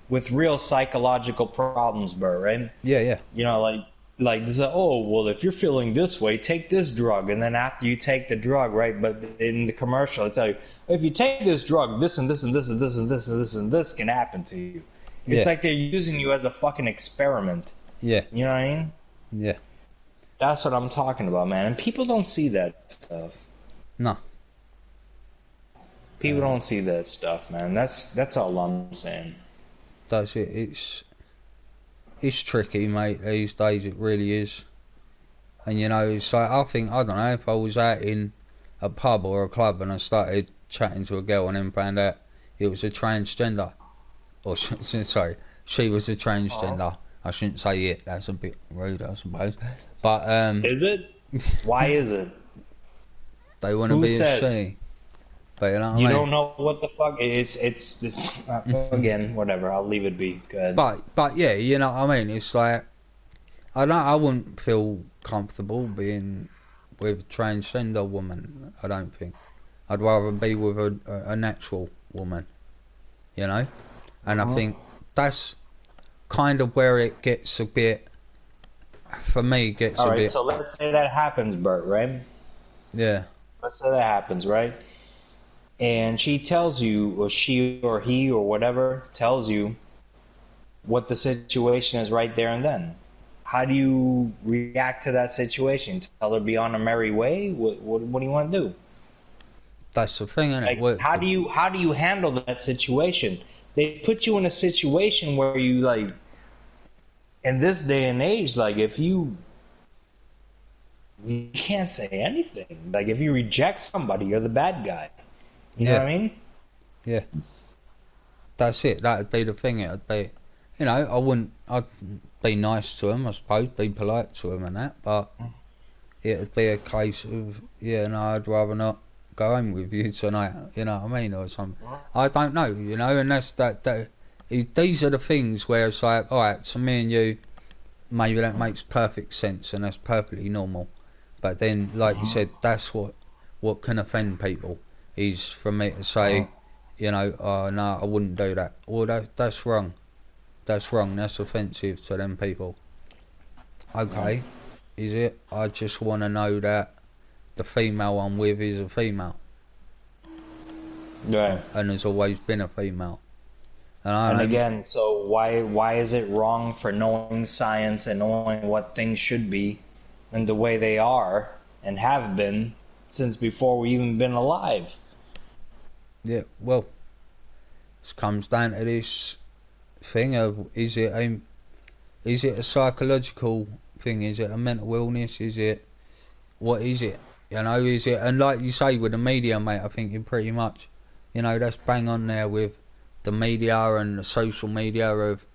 with real psychological problems, Bert, right? yeah, yeah, You know, like this. Oh, well, if you're feeling this way, take this drug, and then after you take the drug, right? But in the commercial, they tell you, if you take this drug, this and this and this and this and this and this and this can happen to you. It's yeah, like they're using you as a fucking experiment. yeah, You know what I mean? yeah. That's what I'm talking about, man. And people don't see that stuff. No, People don't see that stuff, man. That's all I'm saying. that's it. It's tricky, mate. These days, it really is. And you know, it's like I think I don't know if I was out in a pub or a club and I started chatting to a girl and then found out it was a transgender, or sorry, she was a transgender. I shouldn't say it. That's a bit rude, I suppose. But Is it? Why is it? they want to Who be says? a she. But you know what You I mean? don't know what the fuck it's this again. Whatever. I'll leave it be. Good. But yeah, you know what I mean. It's like I wouldn't feel comfortable being with a transgender woman. I don't think. I'd rather be with a natural woman. You know, and I think that's kind of where it gets a bit. For me, gets All a right. bit. So let's say that happens, Bert. Right? Yeah, Let's say that happens, right? And she tells you, or she or he or whatever tells you what the situation is right there and then. How do you react to that situation? Tell her be on a merry way? What do you want to do? that's the thing, innit? Like, how do you handle that situation? They put you in a situation where you, like, in this day and age, like, if you can't say anything. Like, if you reject somebody, you're the bad guy. You know what I mean? Yeah. That's it. That'd be the thing. It'd be, you know, I'd be nice to him, I suppose, be polite to him and that, but it'd be a case of, yeah, no, I'd rather not go home with you tonight, you know what I mean, or something. I don't know, you know, and that's these are the things where it's like, alright, to me and you, maybe that makes perfect sense and that's perfectly normal. But then, like you said, that's what can offend people, is for me to say, you know, oh no, I wouldn't do that. Well, that's wrong. That's wrong. That's offensive to them people. Okay, is it? I just want to know that the female I'm with is a female. Right. And has always been a female. And again, so why is it wrong for knowing science and knowing what things should be and the way they are and have been since before we even been alive? yeah, well, it comes down to this thing of, is it a psychological thing? Is it a mental illness? Is it, what is it? You know, is it, and like you say with the media, mate, I think you're pretty much, you know, that's bang on there with the media and the social media of,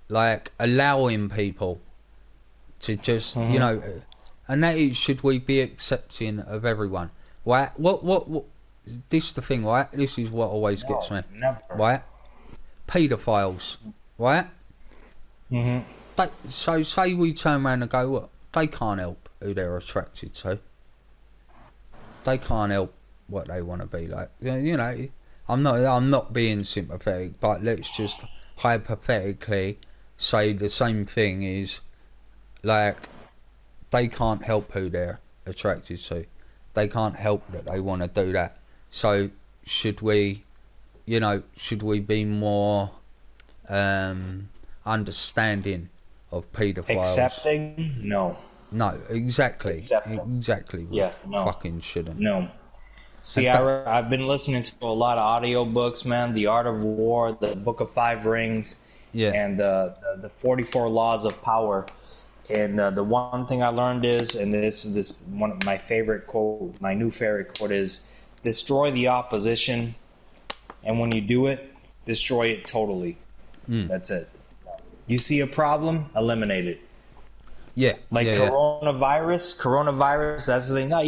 like, allowing people to just, you know, and that is, should we be accepting of everyone? Right? What, this is the thing, right? This is what always gets me. Never. Right? Paedophiles, right? So say we turn around and go, what? They can't help who they're attracted to. They can't help what they want to be like. You know, I'm not being sympathetic, but let's just hypothetically say the same thing is, like, they can't help who they're attracted to. They can't help that they want to do that. So should we be more understanding of paedophiles? Accepting? No. No, exactly. Accepting. Exactly. Yeah, no. Fucking shouldn't. No. See, I've been listening to a lot of audiobooks, man. The Art of War, the Book of Five Rings, Yeah. and the 44 Laws of Power. And the one thing I learned is, and this one of my favorite quote, my new favorite quote is, destroy the opposition, and when you do it, destroy it totally. That's it. You see a problem, eliminate it. Yeah. Like coronavirus, that's the thing. No,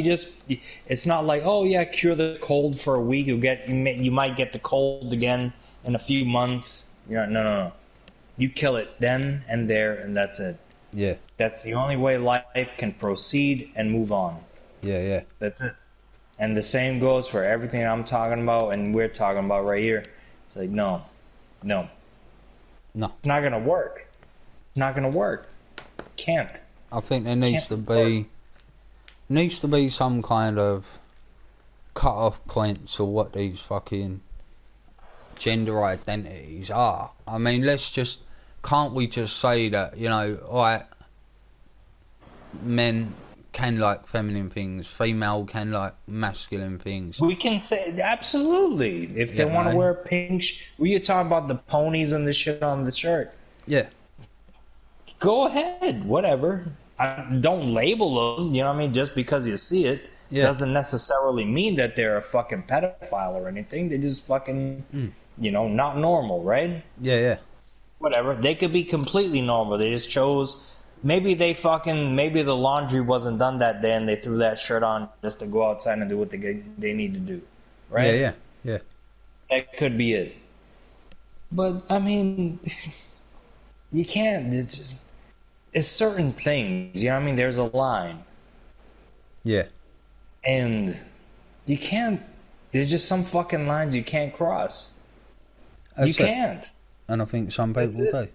it's not like, oh yeah, cure the cold for a week. You might get the cold again in a few months. No. You kill it then and there, and that's it. Yeah. That's the only way life can proceed and move on. Yeah. That's it. And the same goes for everything I'm talking about and we're talking about right here. It's like, no. No. It's not going to work. It's not going to work. Can't. I think there needs to be some kind of cut-off points or what these fucking gender identities are. I mean, can't we just say that, you know, alright, men can like feminine things, female can like masculine things. We can say, absolutely. If they want to wear pink, you're talking about the ponies and the shit on the shirt. Yeah. Go ahead, whatever. Don't label them, you know what I mean? Just because you see it doesn't necessarily mean that they're a fucking pedophile or anything. They're just fucking, you know, not normal, right? Yeah. Whatever. They could be completely normal. They just chose... Maybe the laundry wasn't done that day and they threw that shirt on just to go outside and do what they need to do, right? Yeah. That could be it. But, I mean, you can't... It's certain things, you know what I mean? There's a line. Yeah. And you can't... There's just some fucking lines you can't cross. You can't. And I think some people do.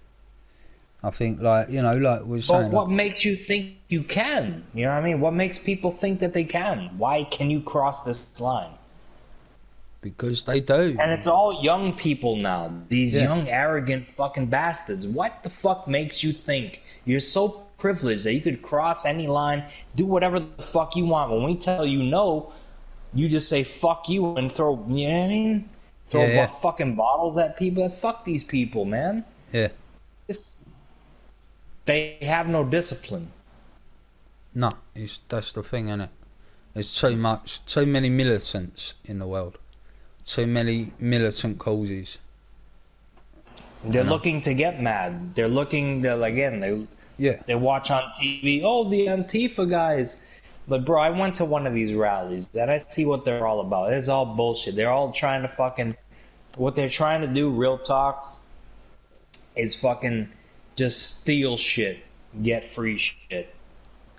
I think, like, you know, like we're saying... But what makes you think you can? You know what I mean? What makes people think that they can? Why can you cross this line? Because they do. And it's all young people now. These young, arrogant fucking bastards. What the fuck makes you think you're so privileged that you could cross any line, do whatever the fuck you want? When we tell you no, you just say fuck you and throw, you know what I mean? Throw fucking bottles at people. Fuck these people, man. Yeah. They have no discipline. No, that's the thing, isn't it? There's too many militants in the world. Too many militant causes. They're looking to get mad. They watch on TV, oh, the Antifa guys. But bro, I went to one of these rallies and I see what they're all about. It's all bullshit. They're all trying to fucking... What they're trying to do, real talk, is fucking just steal shit. Get free shit.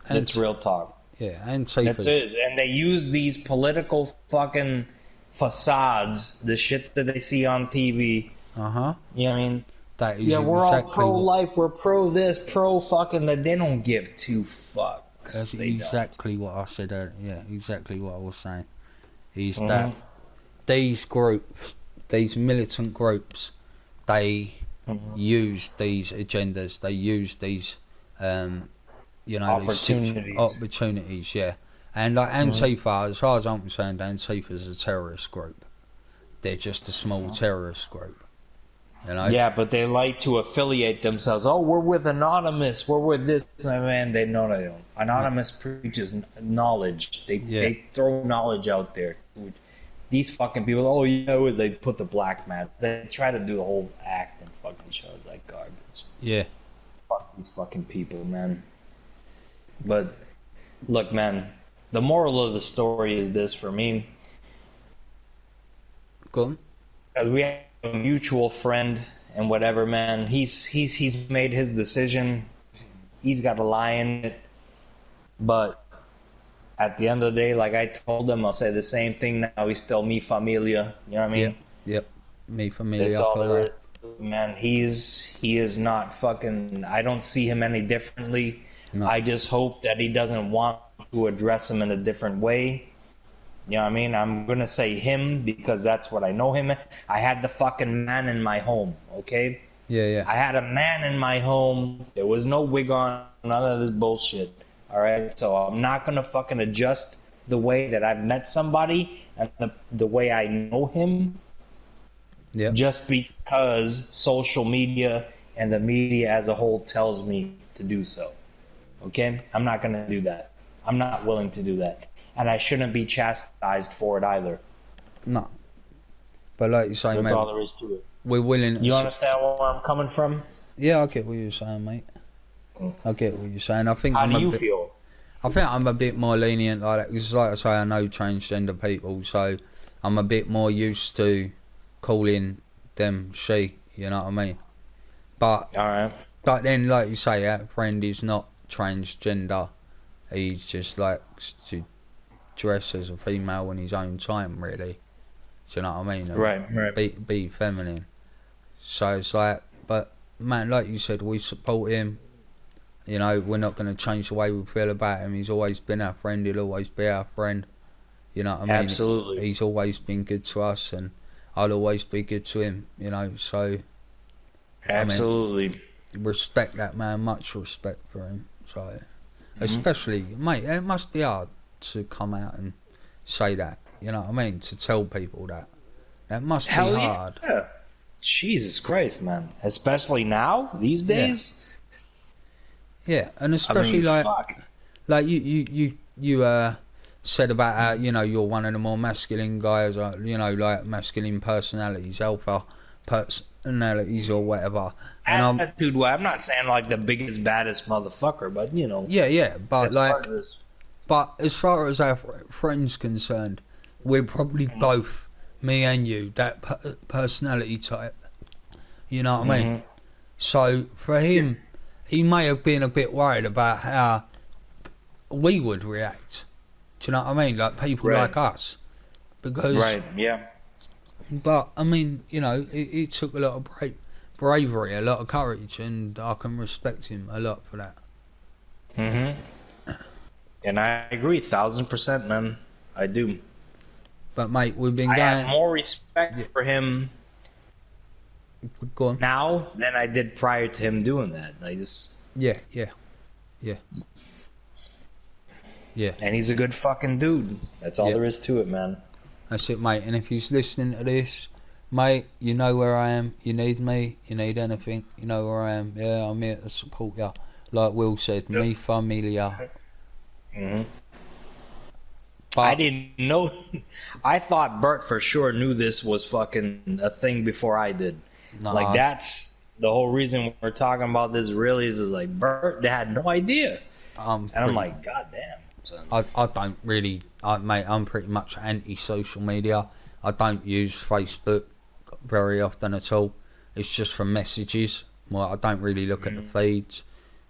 That's real talk. Yeah, and safe. That's it. And they use these political fucking facades, the shit that they see on TV. Uh-huh. You know what I mean? That is we're all pro-life, we're pro-this, pro-fucking... That they don't give two fucks. That's exactly what I said earlier. Yeah, exactly what I was saying. Is that these groups, these militant groups, they use these agendas, they use these, you know, opportunities, yeah. And like Antifa, as far as I'm concerned, Antifa's a terrorist group. They're just a small terrorist group. You know? Yeah, but they like to affiliate themselves. Oh, we're with Anonymous. We're with this. Man, they don't. Anonymous preaches knowledge. They throw knowledge out there. These fucking people. Oh, you know, they put the black man. They try to do the whole act and fucking shows like garbage. Yeah. Fuck these fucking people, man. But look, man. The moral of the story is this for me. Go on. We have a mutual friend and whatever, man. He's made his decision. He's got a lie in it. But at the end of the day, like I told him, I'll say the same thing now. He's still mi familia. You know what I mean? Yep. Mi familia. That's all there is. Man, he is not fucking... I don't see him any differently. No. I just hope that he doesn't want to address him in a different way. You know what I mean? I'm going to say him because that's what I know him. I had the fucking man in my home, okay? Yeah. I had a man in my home. There was no wig on, none of this bullshit, all right? So I'm not going to fucking adjust the way that I've met somebody and the way I know him just because social media and the media as a whole tells me to do so, okay? I'm not going to do that. I'm not willing to do that. And I shouldn't be chastised for it either. No. But like you say, that's mate, all there is to it. We're willing... You understand where I'm coming from? Yeah, I get what you're saying, mate. I get what you're saying. I think How do you feel? I think I'm a bit more lenient like that. Because like I say, I know transgender people, so I'm a bit more used to calling them she, you know what I mean? But Alright. but then, like you say, that friend is not transgender. He just likes to dress as a female in his own time, really. Do you know what I mean? And Right. be feminine. So it's like, but man, like you said, we support him. You know, we're not going to change the way we feel about him. He's always been our friend. He'll always be our friend. You know what I mean? Absolutely. He's always been good to us, and I'll always be good to him. You know, so Absolutely. I mean, respect that man. Much respect for him. So, especially, mate, it must be hard to come out and say that. You know what I mean? To tell people that. That must be Hell hard. yeah. Jesus Christ, man. Especially now, these days. Yeah, and I especially mean, fuck. like you said about how, you know, you're one of the more masculine guys, you know, like masculine personalities, alpha personalities or whatever. And Attitude, well, I'm not saying like the biggest, baddest motherfucker, but you know. yeah, but As like, far as but as far as our friends concerned, we're probably both, me and you, that personality type. You know what I mean? So for him, he may have been a bit worried about how we would react. Do you know what I mean? Like people Right. like us. Because, right, yeah. but I mean, you know, it took a lot of bravery, a lot of courage, and I can respect him a lot for that. And I agree, 1,000%, man. I do. But mate, we've been I going. have more respect for him Go on. now than I did prior to him doing that. Yeah. And he's a good fucking dude. That's all Yeah. there is to it, man. That's it, mate. And if he's listening to this, mate, you know where I am. You need me. You need anything. You know where I am. Yeah, I'm here to support you. Like Will said, mi familia. But I didn't know. I thought Bert for sure knew this was fucking a thing before I did. nah, Like, that's the whole reason we're talking about this really is like, Bert, they had no idea. And I'm like, God damn. Son. I don't really, mate, I'm pretty much anti-social media. I don't use Facebook very often at all. It's just for messages. Well, I don't really look at the feeds.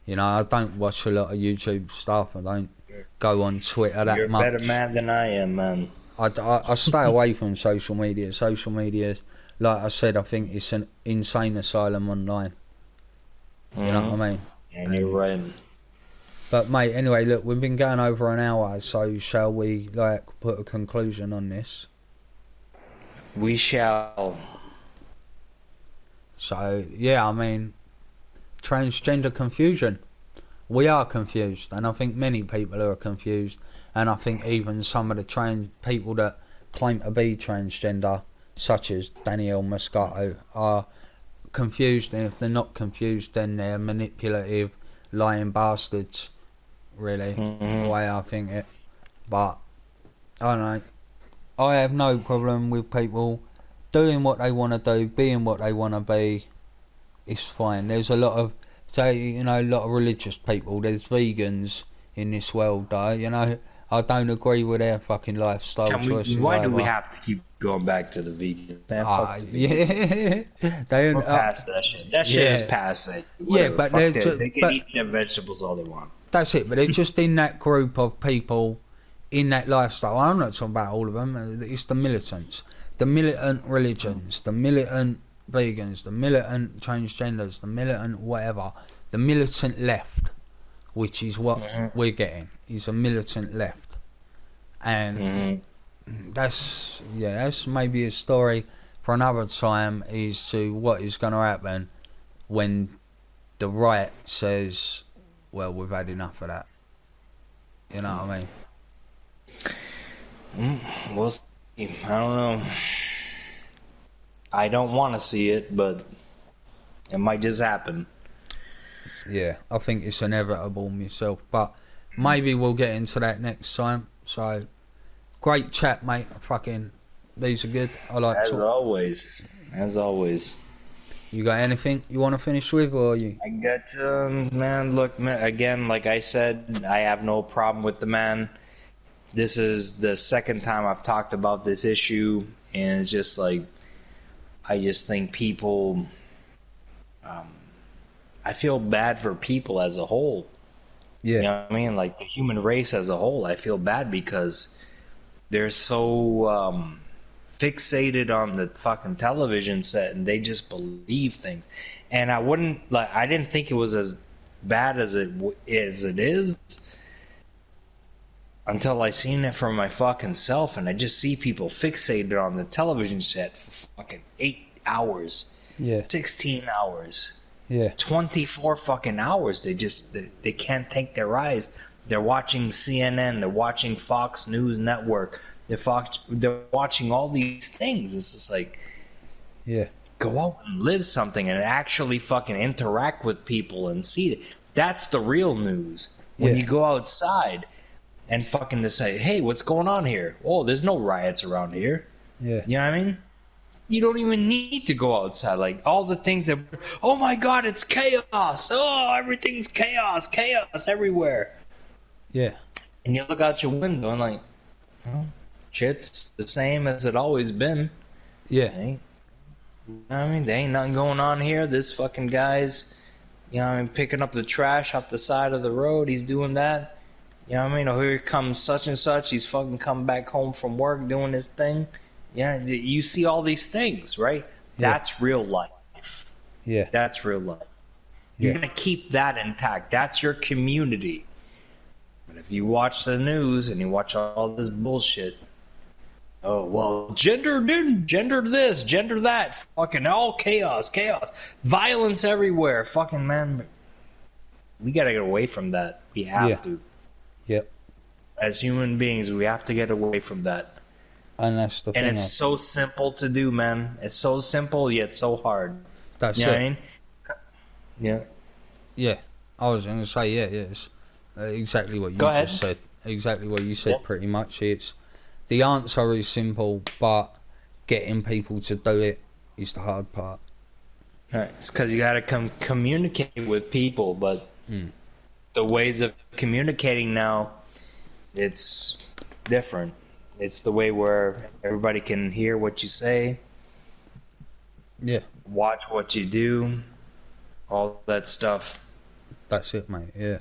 You know, I don't watch a lot of YouTube stuff. I don't go on Twitter that You're much. a better man than I am, man. I stay away from social media. Social media, like I said, I think it's an insane asylum online. You know what I mean? And you're right. But mate, anyway, look, we've been going over an hour, so shall we like put a conclusion on this? We shall. So yeah, I mean, transgender confusion. We are confused, and I think many people are confused, and I think even some of the trans people that claim to be transgender, such as Danielle Moscato, are confused, and if they're not confused, then they're manipulative, lying bastards. Really, the way I think it. But I don't know. I have no problem with people doing what they want to do, being what they want to be. It's fine. There's a lot of, say, you know, a lot of religious people. There's vegans in this world, though. You know, I don't agree with their fucking lifestyle choices. Why do we either. have to keep going back to the vegan? Man, fuck the Yeah, We're past that shit. That shit is past it. Yeah, but they can eat their vegetables all they want. That's it. But they're just in that group of people, in that lifestyle. I'm not talking about all of them. It's the militants, the militant religions, the militant vegans, the militant transgenders, the militant whatever, the militant left, which is what we're getting, is a militant left. And that's maybe a story for another time, is to what is going to happen when the right says, well, we've had enough of that. You know what I mean? We'll see. I don't know. I don't want to see it, but it might just happen. Yeah, I think it's inevitable myself, but maybe we'll get into that next time. So, great chat, mate. Fucking, these are good. I like As talk. always. As always. You got anything you want to finish with, or you? I got, man, look, man, again, like I said, I have no problem with the man. This is the second time I've talked about this issue, and it's just like, I just think people I feel bad for people as a whole. Yeah. You know what I mean? Like the human race as a whole, I feel bad because they're so fixated on the fucking television set and they just believe things. And I didn't think it was as bad as it is until I seen it for my fucking self, and I just see people fixated on the television set for fucking 8 hours, 16 hours, 24 fucking hours. They can't take their eyes. They're watching CNN, they're watching Fox News Network, they're watching all these things. It's just like, go out and live something and actually fucking interact with people and see it. That's the real news. When you go outside and fucking decide, hey, what's going on here? Oh, there's no riots around here. Yeah. You know what I mean? You don't even need to go outside. Like, all the things that, oh my God, it's chaos. Oh, everything's chaos everywhere. Yeah. And you look out your window and like, oh, shit's the same as it always been. Yeah. You know what I mean? There ain't nothing going on here. This fucking guy's, you know what I mean, picking up the trash off the side of the road. He's doing that. You know what I mean? Or here comes such and such. He's fucking come back home from work doing his thing. Yeah, you see all these things, right? Yeah. That's real life. Yeah. That's real life. You're going to keep that intact. That's your community. But if you watch the news and you watch all this bullshit, oh, well, gender this, gender that, fucking all chaos, violence everywhere, fucking man. We got to get away from that. We have to. Yep. As human beings, we have to get away from that. And that's the thing. And it's so simple to do, man. It's so simple yet so hard. That's you know what I mean? Yeah. Yeah. I was going to say, it's exactly what you just said. Exactly what you said, pretty much. It's the answer is simple, but getting people to do it is the hard part. Right. It's because you got to communicate with people, but the ways of communicating now, it's different. It's the way where everybody can hear what you say. Yeah. Watch what you do. All that stuff. That's it, mate. Yeah.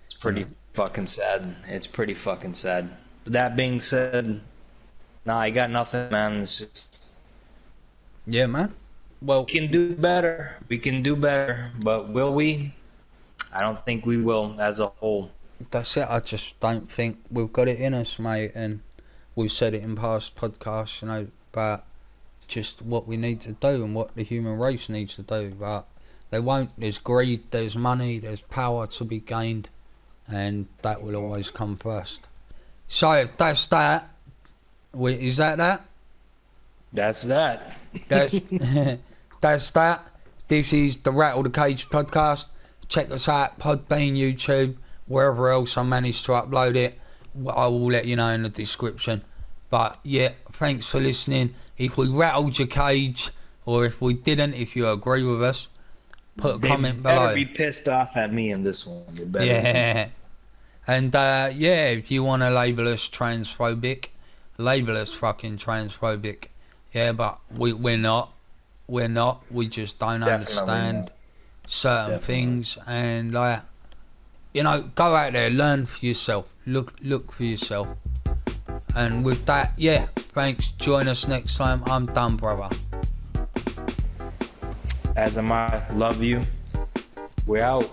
It's pretty fucking sad. It's pretty fucking sad. But that being said, nah, I got nothing, man. It's just... Yeah, man. Well, we can do better. We can do better. But will we? I don't think we will as a whole. That's it. I just don't think we've got it in us, mate. And we've said it in past podcasts, you know, about just what we need to do and what the human race needs to do. But they won't. There's greed, there's money, there's power to be gained. And that will always come first. So if that's that, is that? That's that. That's that. This is the Rattle the Cage podcast. Check us out, Podbean, YouTube, wherever else I managed to upload it. I will let you know in the description. But yeah, thanks for listening. If we rattled your cage, or if we didn't, if you agree with us, put a comment below. They better be pissed off at me in this one. Yeah. And if you want to label us transphobic, label us fucking transphobic. Yeah, but we're not. We're not. We just don't understand certain things. And you know, go out there, learn for yourself. Look for yourself. And with that, thanks. Join us next time. I'm done, brother. As am I. Love you. We're out.